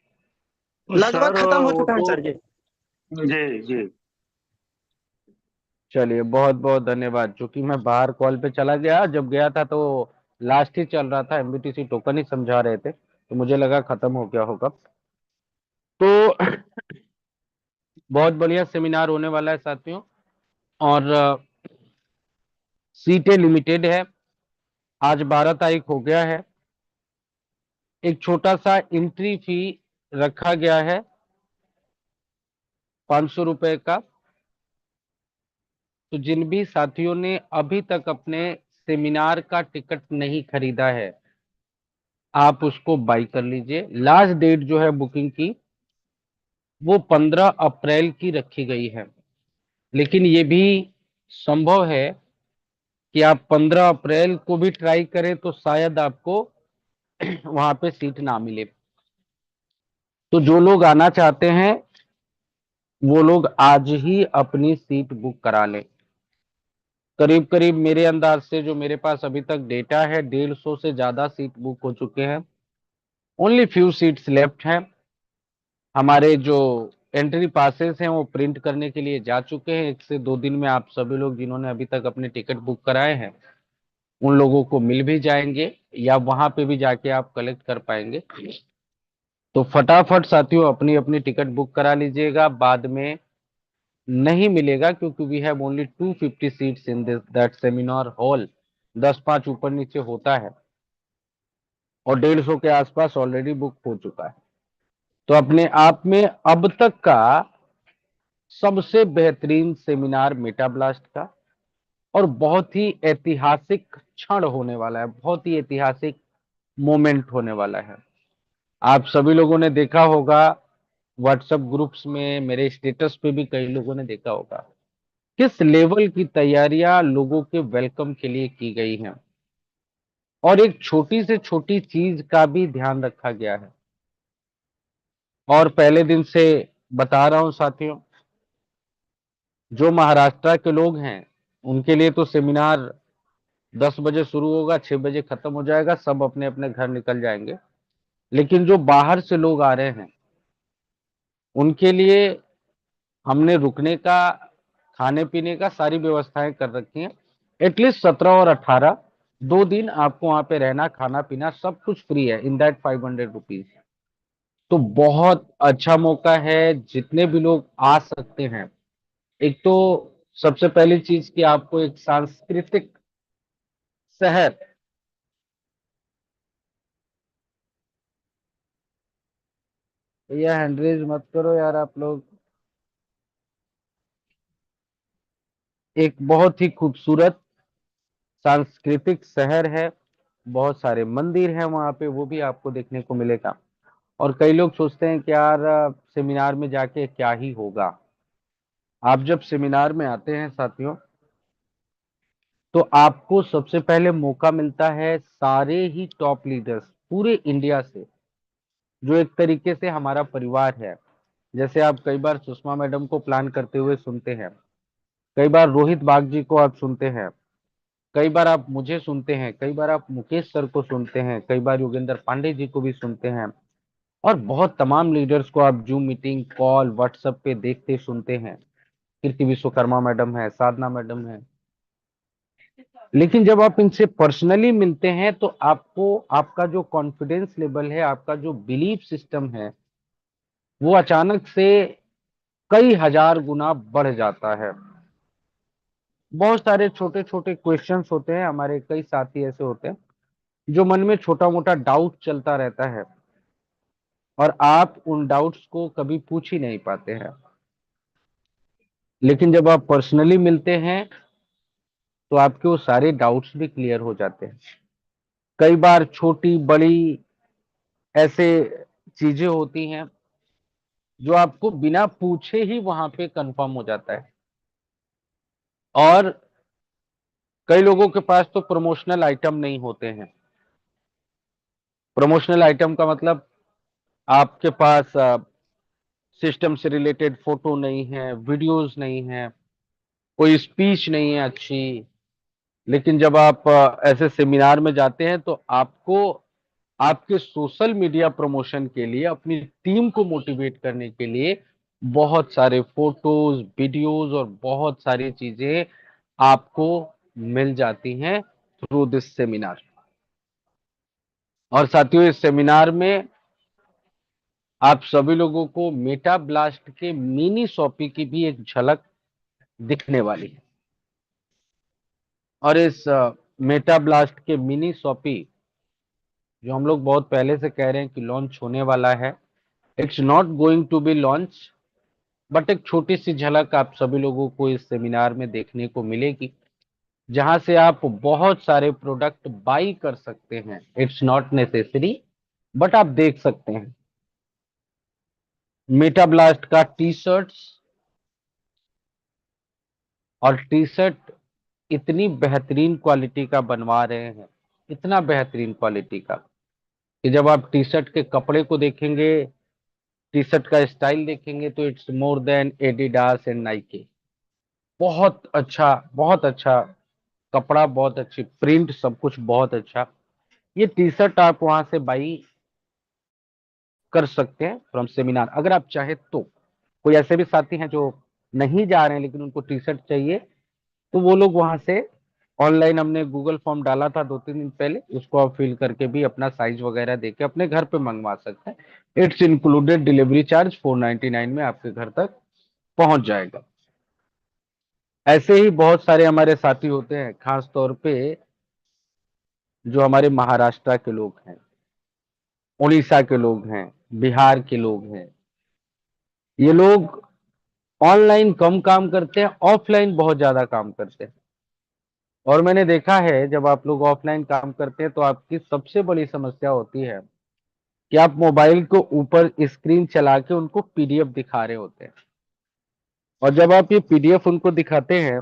लगभग सर खत्म हो वो चुका है तो सर जी। जी जी। चलिए, बहुत बहुत धन्यवाद। चूंकि मैं बाहर कॉल पे चला गया, जब गया था तो लास्ट ही चल रहा था, एमबीटीसी टोकन ही समझा रहे थे, तो मुझे लगा खत्म हो गया होगा। तो बहुत बढ़िया सेमिनार होने वाला है साथियों। और सीटें लिमिटेड है। आज 12 तारीख हो गया है। एक छोटा सा एंट्री फी रखा गया है, 500 रुपए का। तो जिन भी साथियों ने अभी तक अपने सेमिनार का टिकट नहीं खरीदा है, आप उसको बाई कर लीजिए। लास्ट डेट जो है बुकिंग की, वो 15 अप्रैल की रखी गई है। लेकिन ये भी संभव है कि आप 15 अप्रैल को भी ट्राई करें तो शायद आपको वहां पे सीट ना मिले। तो जो लोग आना चाहते हैं वो लोग आज ही अपनी सीट बुक करा लें। करीब करीब मेरे अंदाज से, जो मेरे पास अभी तक डेटा है, 150 से ज्यादा सीट बुक हो चुके हैं। ओनली फ्यू सीट्स लेफ्ट हैं। हमारे जो एंट्री पासेस हैं वो प्रिंट करने के लिए जा चुके हैं। 1 से 2 दिन में आप सभी लोग जिन्होंने अभी तक अपने टिकट बुक कराए हैं, उन लोगों को मिल भी जाएंगे, या वहां पे भी जाके आप कलेक्ट कर पाएंगे। तो फटाफट साथियों अपनी अपनी टिकट बुक करा लीजिएगा, बाद में नहीं मिलेगा, क्योंकि we have only 250 seats in this that seminar hall. 10-5 ऊपर नीचे होता है, और 150 के आसपास ऑलरेडी बुक हो चुका है। तो अपने आप में अब तक का सबसे बेहतरीन सेमिनार मेटा ब्लास्ट का, और बहुत ही ऐतिहासिक क्षण होने वाला है, बहुत ही ऐतिहासिक मोमेंट होने वाला है। आप सभी लोगों ने देखा होगा, व्हाट्सएप ग्रुप्स में, मेरे स्टेटस पे भी कई लोगों ने देखा होगा किस लेवल की तैयारियां लोगों के वेलकम के लिए की गई हैं। और एक छोटी से छोटी चीज का भी ध्यान रखा गया है। और पहले दिन से बता रहा हूं साथियों, जो महाराष्ट्र के लोग हैं उनके लिए तो सेमिनार 10 बजे शुरू होगा, 6 बजे खत्म हो जाएगा, सब अपने अपने घर निकल जाएंगे। लेकिन जो बाहर से लोग आ रहे हैं उनके लिए हमने रुकने का, खाने पीने का सारी व्यवस्थाएं कर रखी हैं। एटलीस्ट 17 और 18, 2 दिन आपको वहां पे रहना, खाना पीना सब कुछ फ्री है, इन दैट 500 रुपीज। तो बहुत अच्छा मौका है, जितने भी लोग आ सकते हैं। एक तो सबसे पहली चीज कि आपको एक सांस्कृतिक शहर, भैया हैंडरेज मत करो यार आप लोग, एक बहुत ही खूबसूरत सांस्कृतिक शहर है। बहुत सारे मंदिर हैं वहां पे, वो भी आपको देखने को मिलेगा। और कई लोग सोचते हैं कि यार सेमिनार में जाके क्या ही होगा। आप जब सेमिनार में आते हैं साथियों, तो आपको सबसे पहले मौका मिलता है सारे ही टॉप लीडर्स पूरे इंडिया से, जो एक तरीके से हमारा परिवार है। जैसे आप कई बार सुषमा मैडम को प्लान करते हुए सुनते हैं, कई बार रोहित बाग जी को आप सुनते हैं, कई बार आप मुझे सुनते हैं, कई बार आप मुकेश सर को सुनते हैं, कई बार योगेंद्र पांडे जी को भी सुनते हैं, और बहुत तमाम लीडर्स को आप जूम मीटिंग, कॉल, व्हाट्सएप पे देखते सुनते हैं। कीर्ति विश्वकर्मा मैडम है, साधना मैडम है। लेकिन जब आप इनसे पर्सनली मिलते हैं तो आपको आपका जो कॉन्फिडेंस लेवल है, आपका जो बिलीफ सिस्टम है, वो अचानक से कई हजार गुना बढ़ जाता है। बहुत सारे छोटे छोटे क्वेश्चंस होते हैं, हमारे कई साथी ऐसे होते हैं जो मन में छोटा मोटा डाउट चलता रहता है और आप उन डाउट्स को कभी पूछ ही नहीं पाते हैं। लेकिन जब आप पर्सनली मिलते हैं तो आपके वो सारे डाउट्स भी क्लियर हो जाते हैं। कई बार छोटी बड़ी ऐसे चीजें होती हैं जो आपको बिना पूछे ही वहां पे कंफर्म हो जाता है। और कई लोगों के पास तो प्रमोशनल आइटम नहीं होते हैं। प्रमोशनल आइटम का मतलब आपके पास सिस्टम से रिलेटेड फोटो नहीं है, वीडियोस नहीं है, कोई स्पीच नहीं है अच्छी। लेकिन जब आप ऐसे सेमिनार में जाते हैं तो आपको आपके सोशल मीडिया प्रमोशन के लिए, अपनी टीम को मोटिवेट करने के लिए बहुत सारे फोटोज, वीडियोस और बहुत सारी चीजें आपको मिल जाती हैं थ्रू दिस सेमिनार। और साथियों, इस सेमिनार में आप सभी लोगों को मेटा ब्लास्ट के मिनी शॉपी की भी एक झलक दिखने वाली है। और इस मेटा ब्लास्ट के मिनी शॉपी जो हम लोग बहुत पहले से कह रहे हैं कि लॉन्च होने वाला है, it's not going to be launch, but एक छोटी सी झलक आप सभी लोगों को इस सेमिनार में देखने को मिलेगी, जहां से आप बहुत सारे प्रोडक्ट बाई कर सकते हैं। इट्स नॉट नेसेसरी, बट आप देख सकते हैं। मेटा ब्लास्ट का टी शर्ट्स और टी शर्ट इतनी बेहतरीन क्वालिटी का बनवा रहे हैं, इतना बेहतरीन क्वालिटी का, कि जब आप टी शर्ट के कपड़े को देखेंगे, टी शर्ट का स्टाइल देखेंगे, तो it's more than Adidas and Nike. बहुत अच्छा कपड़ा, बहुत अच्छी प्रिंट, सब कुछ बहुत अच्छा। ये टी शर्ट आप वहां से बाई कर सकते हैं फ्रॉम सेमिनार, अगर आप चाहे तो। कोई ऐसे भी साथी हैं जो नहीं जा रहे हैं लेकिन उनको टी शर्ट चाहिए, तो वो लोग वहां से ऑनलाइन, हमने गूगल फॉर्म डाला था 2-3 दिन पहले, उसको आप फिल करके भी अपना साइज वगैरह देके अपने घर पे मंगवा सकते हैं। इट्स इंक्लूडेड डिलीवरी चार्ज, 499 में आपके घर तक पहुंच जाएगा। ऐसे ही बहुत सारे हमारे साथी होते हैं, खास तौर पे जो हमारे महाराष्ट्र के लोग हैं, उड़ीसा के लोग हैं, बिहार के लोग हैं। ये लोग ऑनलाइन कम काम करते हैं, ऑफलाइन बहुत ज्यादा काम करते हैं। और मैंने देखा है जब आप लोग ऑफलाइन काम करते हैं तो आपकी सबसे बड़ी समस्या होती है कि आप मोबाइल को ऊपर स्क्रीन चला के उनको पीडीएफ दिखा रहे होते हैं। और जब आप ये पीडीएफ उनको दिखाते हैं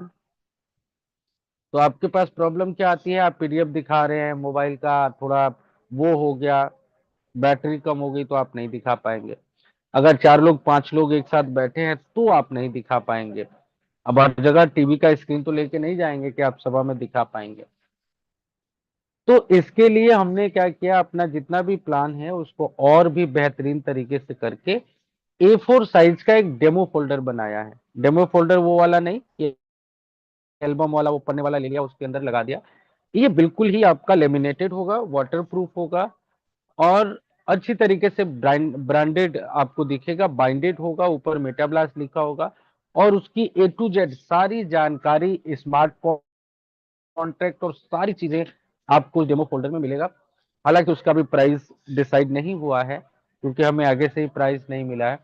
तो आपके पास प्रॉब्लम क्या आती है? आप पीडीएफ दिखा रहे हैं, मोबाइल का थोड़ा वो हो गया, बैटरी कम हो गई, तो आप नहीं दिखा पाएंगे। अगर 4 लोग 5 लोग एक साथ बैठे हैं तो आप नहीं दिखा पाएंगे। अब हर जगह टीवी का स्क्रीन तो लेके नहीं जाएंगे कि आप सभा में दिखा पाएंगे। तो इसके लिए हमने क्या किया, अपना जितना भी प्लान है उसको और भी बेहतरीन तरीके से करके A4 साइज का एक डेमो फोल्डर बनाया है। डेमो फोल्डर वो वाला नहीं कि एल्बम वाला, वो पन्ने वाला ले लिया उसके अंदर लगा दिया। ये बिल्कुल ही आपका लेमिनेटेड होगा, वाटर प्रूफ होगा, और अच्छी तरीके से ब्रांडेड आपको दिखेगा, बाइंडेड होगा, ऊपर मेटाब्लास्ट लिखा होगा, और उसकी A to Z सारी जानकारी, स्मार्ट कॉन्ट्रैक्ट और सारी चीजें आपको डेमो फोल्डर में मिलेगा। हालांकि उसका भी प्राइस डिसाइड नहीं हुआ है क्योंकि हमें आगे से ही प्राइस नहीं मिला है,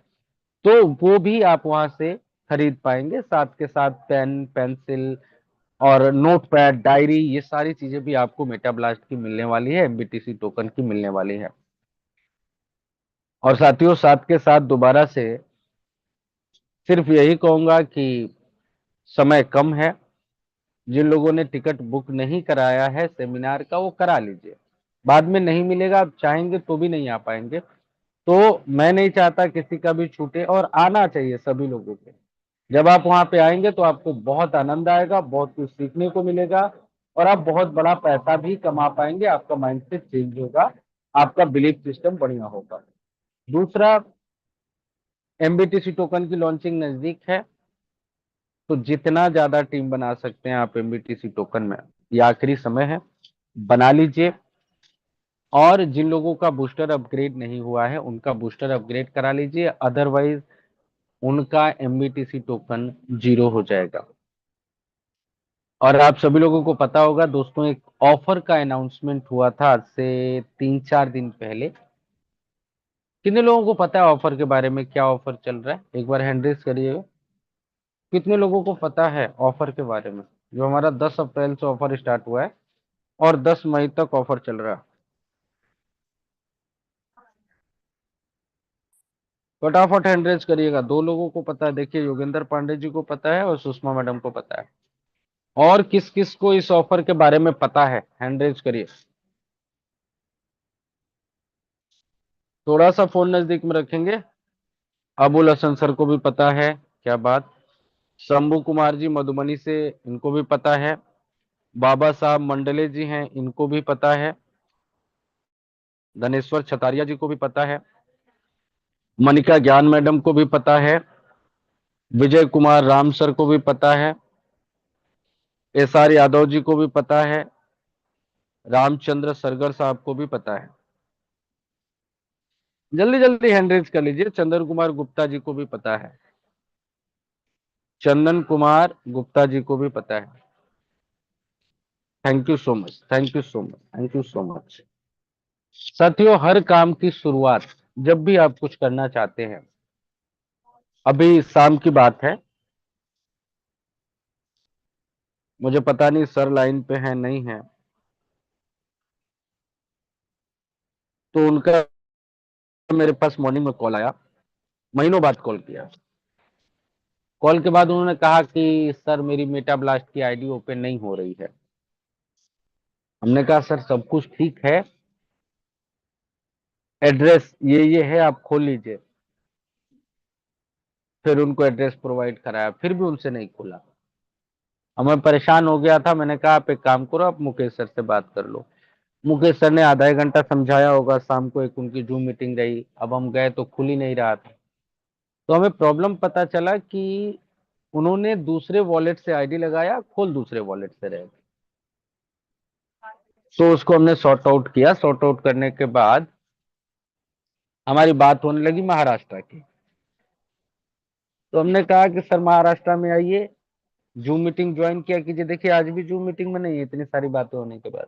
तो वो भी आप वहां से खरीद पाएंगे। साथ के साथ पेन, पेंसिल और नोट पैड, डायरी, ये सारी चीजें भी आपको मेटा ब्लास्ट की मिलने वाली है, एमबीटीसी टोकन की मिलने वाली है। और साथियों, साथ के साथ दोबारा से सिर्फ यही कहूंगा कि समय कम है, जिन लोगों ने टिकट बुक नहीं कराया है सेमिनार का, वो करा लीजिए। बाद में नहीं मिलेगा, आप चाहेंगे तो भी नहीं आ पाएंगे। तो मैं नहीं चाहता किसी का भी छूटे, और आना चाहिए सभी लोगों को। जब आप वहां पे आएंगे तो आपको बहुत आनंद आएगा, बहुत कुछ सीखने को मिलेगा, और आप बहुत बड़ा पैसा भी कमा पाएंगे। आपका माइंडसेट चेंज होगा, आपका बिलीफ सिस्टम बढ़िया होगा। दूसरा, एमबीटीसी टोकन की लॉन्चिंग नजदीक है, तो जितना ज्यादा टीम बना सकते हैं आप एमबीटीसी टोकन में, ये आखिरी समय है, बना लीजिए। और जिन लोगों का बूस्टर अपग्रेड नहीं हुआ है उनका बूस्टर अपग्रेड करा लीजिए, अदरवाइज उनका एमबीटीसी टोकन 0 हो जाएगा। और आप सभी लोगों को पता होगा दोस्तों, एक ऑफर का अनाउंसमेंट हुआ था आज से 3-4 दिन पहले। कितने लोगों को पता है ऑफर के बारे में, क्या ऑफर चल रहा है? एक बार हैंड रेज करिएगा। कितने लोगों को पता है ऑफर के बारे में, जो हमारा 10 अप्रैल से ऑफर स्टार्ट हुआ है और 10 मई तक ऑफर चल रहा है? फटाफट हैंड रेज करिएगा। 2 लोगों को पता है, देखिए योगेंद्र पांडे जी को पता है और सुषमा मैडम को पता है। और किस किस को इस ऑफर के बारे में पता है, हैंड रेज करिए। थोड़ा सा फोन नजदीक में रखेंगे। अबुल हसन सर को भी पता है, क्या बात। शंभू कुमार जी मधुबनी से, इनको भी पता है। बाबा साहब मंडले जी हैं, इनको भी पता है। धनेश्वर छतारिया जी को भी पता है। मनिका ज्ञान मैडम को भी पता है। विजय कुमार राम सर को भी पता है। एसआर यादव जी को भी पता है। रामचंद्र सरगर साहब को भी पता है। जल्दी जल्दी हैंड रेज कर लीजिए। चंदन कुमार गुप्ता जी को भी पता है। चंदन कुमार गुप्ता जी को भी पता है। Thank you so much, thank you so much, thank you so much. साथियों, हर काम की शुरुआत जब भी आप कुछ करना चाहते हैं, अभी शाम की बात है, मुझे पता नहीं सर लाइन पे है नहीं है, तो उनका मेरे पास मॉर्निंग में कॉल आया। महीनों बाद कॉल किया। कॉल के बाद उन्होंने कहा कि सर मेरी मेटा ब्लास्ट की आईडी ओपन नहीं हो रही है। हमने कहा सर सब कुछ ठीक है, एड्रेस ये है, आप खोल लीजिए। फिर उनको एड्रेस प्रोवाइड कराया, फिर भी उनसे नहीं खुला। अब मैं परेशान हो गया था। मैंने कहा आप एक काम करो, आप मुकेश सर से बात कर लो। मुकेश सर ने आधा एक घंटा समझाया होगा। शाम को एक उनकी जूम मीटिंग रही, अब हम गए तो खुल ही नहीं रहा था। तो हमें प्रॉब्लम पता चला कि उन्होंने दूसरे वॉलेट से आईडी लगाया, खोल दूसरे वॉलेट से रहे। तो उसको हमने सॉर्ट आउट किया। सॉर्ट आउट करने के बाद हमारी बात होने लगी महाराष्ट्र की। तो हमने कहा कि सर महाराष्ट्र में आइए, जूम मीटिंग ज्वाइन किया कीजिए। देखिए आज भी जूम मीटिंग में नहीं है, इतनी सारी बातें होने के बाद।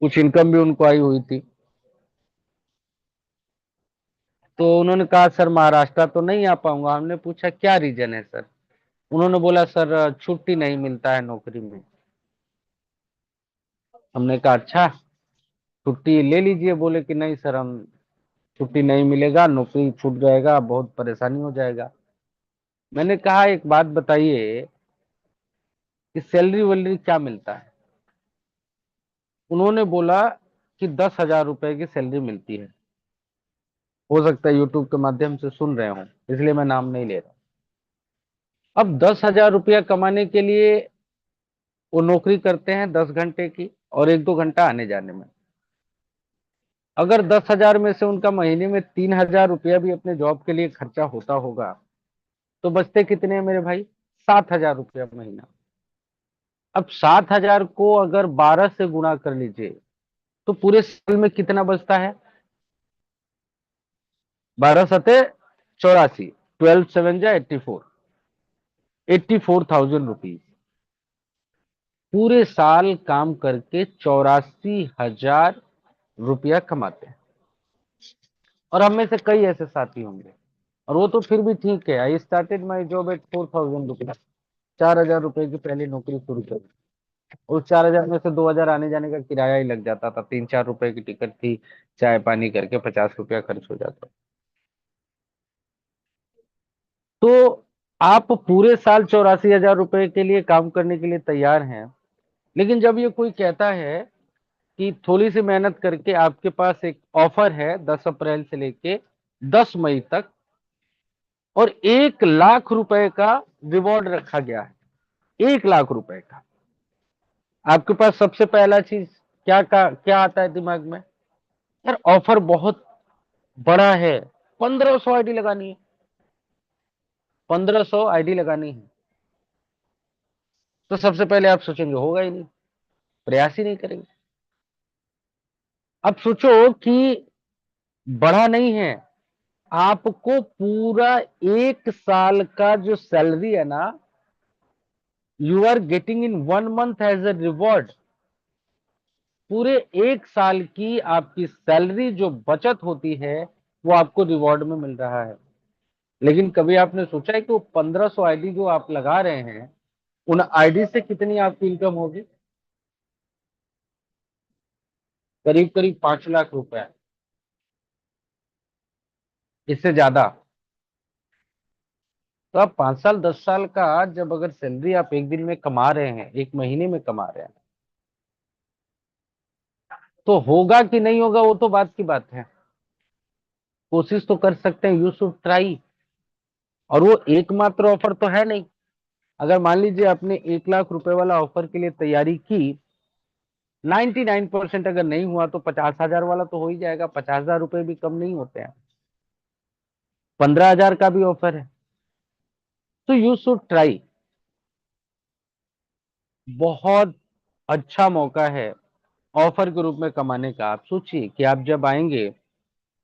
कुछ इनकम भी उनको आई हुई थी। तो उन्होंने कहा सर महाराष्ट्र तो नहीं आ पाऊंगा। हमने पूछा क्या रीजन है सर? उन्होंने बोला सर छुट्टी नहीं मिलता है नौकरी में। हमने कहा अच्छा, छुट्टी ले लीजिए। बोले कि नहीं सर, हम छुट्टी नहीं मिलेगा, नौकरी छूट जाएगा, बहुत परेशानी हो जाएगा। मैंने कहा एक बात बताइए कि सैलरी वैलरी क्या मिलता है? उन्होंने बोला कि 10,000 रुपए की सैलरी मिलती है। हो सकता है यूट्यूब के माध्यम से सुन रहे हो, इसलिए मैं नाम नहीं ले रहा। अब 10,000 रुपया कमाने के लिए वो नौकरी करते हैं 10 घंटे की, और 1-2 घंटा आने जाने में। अगर 10,000 में से उनका महीने में 3,000 रुपया भी अपने जॉब के लिए खर्चा होता होगा, तो बचते कितने हैं मेरे भाई? 7,000 रुपया महीना। अब 7,000 को अगर 12 से गुणा कर लीजिए, तो पूरे साल में कितना बचता है? 12 सते 84, 12 7 जा 84, 84,000 रुपीज। पूरे साल काम करके 84,000 रुपया कमाते हैं। और हम में से कई ऐसे साथी होंगे, और वो तो फिर भी ठीक है। I started my job eight 4,000 rupees. 4,000 रुपए की पहली नौकरी शुरू करी। उस 4,000 में से 2,000 आने जाने का किराया ही लग जाता था। 3-4 रुपए की टिकट थी, चाय पानी करके 50 रुपया खर्च हो जाता। तो आप पूरे साल 84,000 रुपए के लिए काम करने के लिए तैयार हैं, लेकिन जब ये कोई कहता है कि थोड़ी सी मेहनत करके आपके पास एक ऑफर है 10 अप्रैल से लेके 10 मई तक और 1 लाख रुपए का रिवॉर्ड रखा गया है, 1 लाख रुपए का, आपके पास सबसे पहला चीज क्या आता है दिमाग में? यार ऑफर बहुत बड़ा है, 1500 आईडी लगानी है, 1500 आईडी लगानी है। तो सबसे पहले आप सोचेंगे होगा ही नहीं, प्रयास ही नहीं करेंगे। अब सोचो कि बड़ा नहीं है, आपको पूरा 1 साल का जो सैलरी है ना, you are getting in 1 month as a reward. पूरे 1 साल की आपकी सैलरी जो बचत होती है वो आपको रिवॉर्ड में मिल रहा है। लेकिन कभी आपने सोचा है कि वो 1500 आईडी जो आप लगा रहे हैं, उन आईडी से कितनी आपकी इनकम होगी? करीब करीब 5 लाख रुपए, इससे ज्यादा। तो आप 5 साल 10 साल का जब अगर सैलरी आप एक दिन में कमा रहे हैं, एक महीने में कमा रहे हैं, तो होगा कि नहीं होगा वो तो बात की बात है। कोशिश तो कर सकते हैं, यू शुड ट्राई। और वो एकमात्र ऑफर तो है नहीं। अगर मान लीजिए आपने 1 लाख रुपए वाला ऑफर के लिए तैयारी की, 99% अगर नहीं हुआ तो 50,000 वाला तो हो ही जाएगा। 50,000 रुपए भी कम नहीं होते हैं, 15,000 का भी ऑफर है। तो यू शुड ट्राई, बहुत अच्छा मौका है ऑफर के रूप में कमाने का। आप सोचिए कि आप जब आएंगे,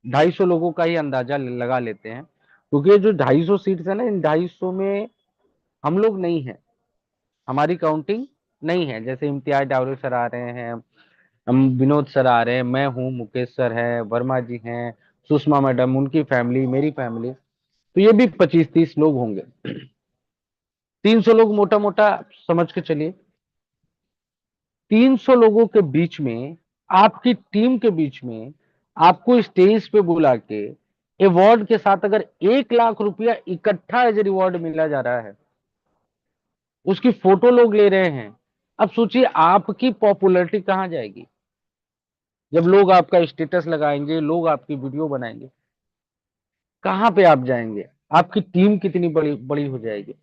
250 लोगों का ही अंदाजा लगा लेते हैं, क्योंकि जो 250 सीट्स है ना, इन 250 में हम लोग नहीं है, हमारी काउंटिंग नहीं है। जैसे इम्तियाज डावरे सर आ रहे हैं, हम विनोद सर आ रहे हैं, मैं हूँ, मुकेश सर है, वर्मा जी हैं, सुषमा मैडम, उनकी फैमिली, मेरी फैमिली, तो ये भी 25-30 लोग होंगे। 300 लोग मोटा मोटा समझ के चलिए। 300 लोगों के बीच में, आपकी टीम के बीच में, आपको स्टेज पे बुला के अवार्ड के साथ अगर 1 लाख रुपया इकट्ठा एज रिवॉर्ड मिला जा रहा है, उसकी फोटो लोग ले रहे हैं, अब सोचिए आपकी पॉपुलैरिटी कहां जाएगी? जब लोग आपका स्टेटस लगाएंगे, लोग आपकी वीडियो बनाएंगे, कहां पे आप जाएंगे? आपकी टीम कितनी बड़ी बड़ी हो जाएगी?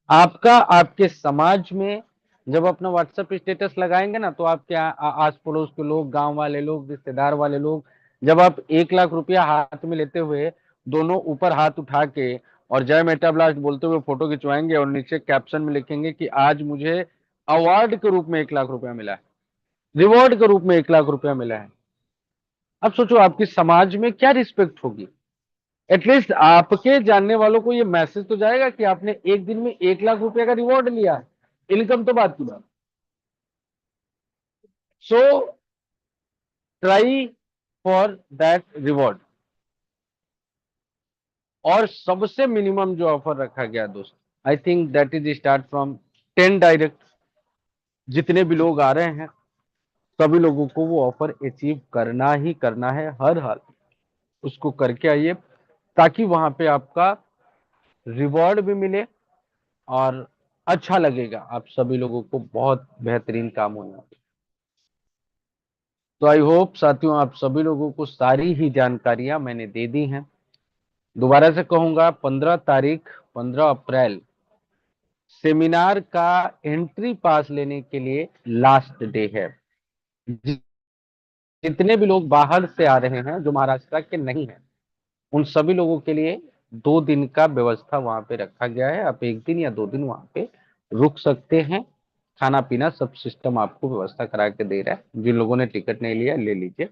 आपका आपके समाज में जब अपना व्हाट्सएप स्टेटस लगाएंगे ना, तो आपके आस पड़ोस के लोग, गांव वाले लोग, रिश्तेदार वाले लोग, जब आप 1 लाख रुपया हाथ में लेते हुए दोनों ऊपर हाथ उठा के और जय मेटा ब्लास्ट बोलते हुए फोटो खिंचवाएंगे और नीचे कैप्शन में लिखेंगे कि आज मुझे अवार्ड के रूप में 1 लाख रुपया मिला है, रिवॉर्ड के रूप में 1 लाख रुपया मिला है, अब सोचो आपकी समाज में क्या रिस्पेक्ट होगी। एटलीस्ट आपके जानने वालों को ये मैसेज तो जाएगा कि आपने एक दिन में 1 लाख रुपया का रिवॉर्ड लिया। इनकम तो बात की बात। So try for that reward. और सबसे मिनिमम जो ऑफर रखा गया दोस्त, I think that is start from 10 direct. जितने भी लोग आ रहे हैं सभी लोगों को वो ऑफर अचीव करना ही करना है, हर हाल उसको करके आइए, ताकि वहां पे आपका रिवॉर्ड भी मिले और अच्छा लगेगा आप सभी लोगों को, बहुत बेहतरीन काम होना। तो आई होप साथियों आप सभी लोगों को सारी ही जानकारियां मैंने दे दी हैं। दोबारा से कहूंगा, 15 तारीख 15 अप्रैल सेमिनार का एंट्री पास लेने के लिए लास्ट डे है। जितने भी लोग बाहर से आ रहे हैं जो महाराष्ट्र के नहीं हैं, उन सभी लोगों के लिए 2 दिन का व्यवस्था वहां पे रखा गया है। आप 1 दिन या 2 दिन वहां पे रुक सकते हैं। खाना पीना सब सिस्टम आपको व्यवस्था करा के दे रहा है। जिन लोगों ने टिकट नहीं लिया ले लीजिए।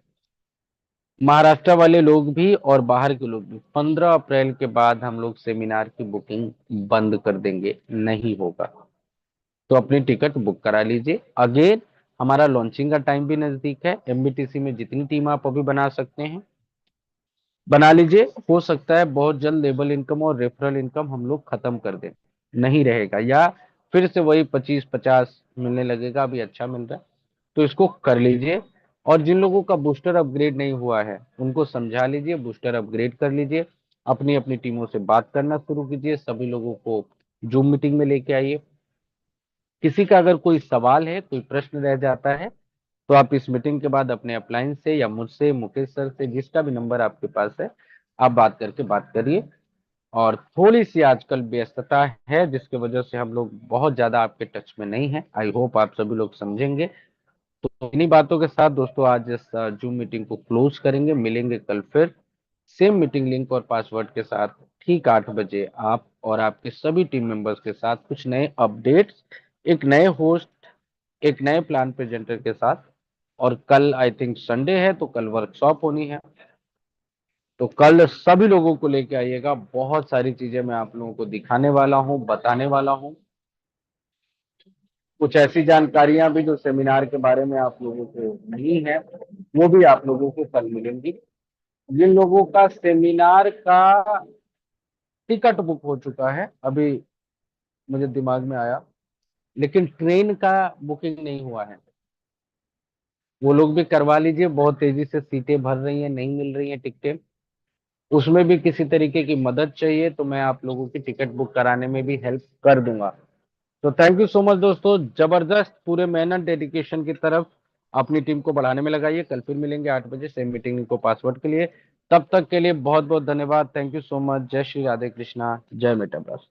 महाराष्ट्र वाले लोग भी और बाहर के लोग भी, 15 अप्रैल के बाद हम लोग सेमिनार की बुकिंग बंद कर देंगे, नहीं होगा। तो अपनी टिकट बुक करा लीजिए। अगेन हमारा लॉन्चिंग का टाइम भी नजदीक है। एमबीटीसी में जितनी टीम आप अभी बना सकते हैं बना लीजिए। हो सकता है बहुत जल्द लेबल इनकम और रेफरल इनकम हम लोग खत्म कर दें, नहीं रहेगा, या फिर से वही 25-50 मिलने लगेगा। अभी अच्छा मिल रहा है तो इसको कर लीजिए। और जिन लोगों का बूस्टर अपग्रेड नहीं हुआ है उनको समझा लीजिए, बूस्टर अपग्रेड कर लीजिए। अपनी अपनी टीमों से बात करना शुरू कीजिए, सभी लोगों को जूम मीटिंग में लेके आइए। किसी का अगर कोई सवाल है, कोई प्रश्न रह जाता है, तो आप इस मीटिंग के बाद अपने अपलाइन से या मुझसे, मुकेश सर से, जिसका भी नंबर आपके पास है, आप बात करके बात करिए। और थोड़ी सी आजकल व्यस्तता है जिसकी वजह से हम लोग बहुत ज्यादा आपके टच में नहीं है। आई होप आप सभी लोग समझेंगे। तो इन्हीं बातों के साथ दोस्तों आज इस जूम मीटिंग को क्लोज करेंगे। मिलेंगे कल फिर सेम मीटिंग लिंक और पासवर्ड के साथ ठीक 8 बजे, आप और आपके सभी टीम मेंबर्स के साथ कुछ नए अपडेट्स, एक नए होस्ट, एक नए प्लान प्रेजेंटर के साथ। और कल आई थिंक संडे है तो कल वर्कशॉप होनी है, तो कल सभी लोगों को लेके आइएगा। बहुत सारी चीजें मैं आप लोगों को दिखाने वाला हूँ, बताने वाला हूँ। कुछ ऐसी जानकारियां भी जो सेमिनार के बारे में आप लोगों को नहीं है, वो भी आप लोगों को कल मिलेंगी। जिन लोगों का सेमिनार का टिकट बुक हो चुका है, अभी मुझे दिमाग में आया, लेकिन ट्रेन का बुकिंग नहीं हुआ है, वो लोग भी करवा लीजिए। बहुत तेजी से सीटें भर रही हैं, नहीं मिल रही हैं टिकटें। उसमें भी किसी तरीके की मदद चाहिए तो मैं आप लोगों की टिकट बुक कराने में भी हेल्प कर दूंगा। तो थैंक यू सो मच दोस्तों, जबरदस्त पूरे मेहनत डेडिकेशन की तरफ अपनी टीम को बढ़ाने में लगाइए। कल फिर मिलेंगे 8 बजे सेम मीटिंग को पासवर्ड के लिए। तब तक के लिए बहुत बहुत धन्यवाद। Thank you so much. जय श्री राधे कृष्णा, जय मेटाब्रास।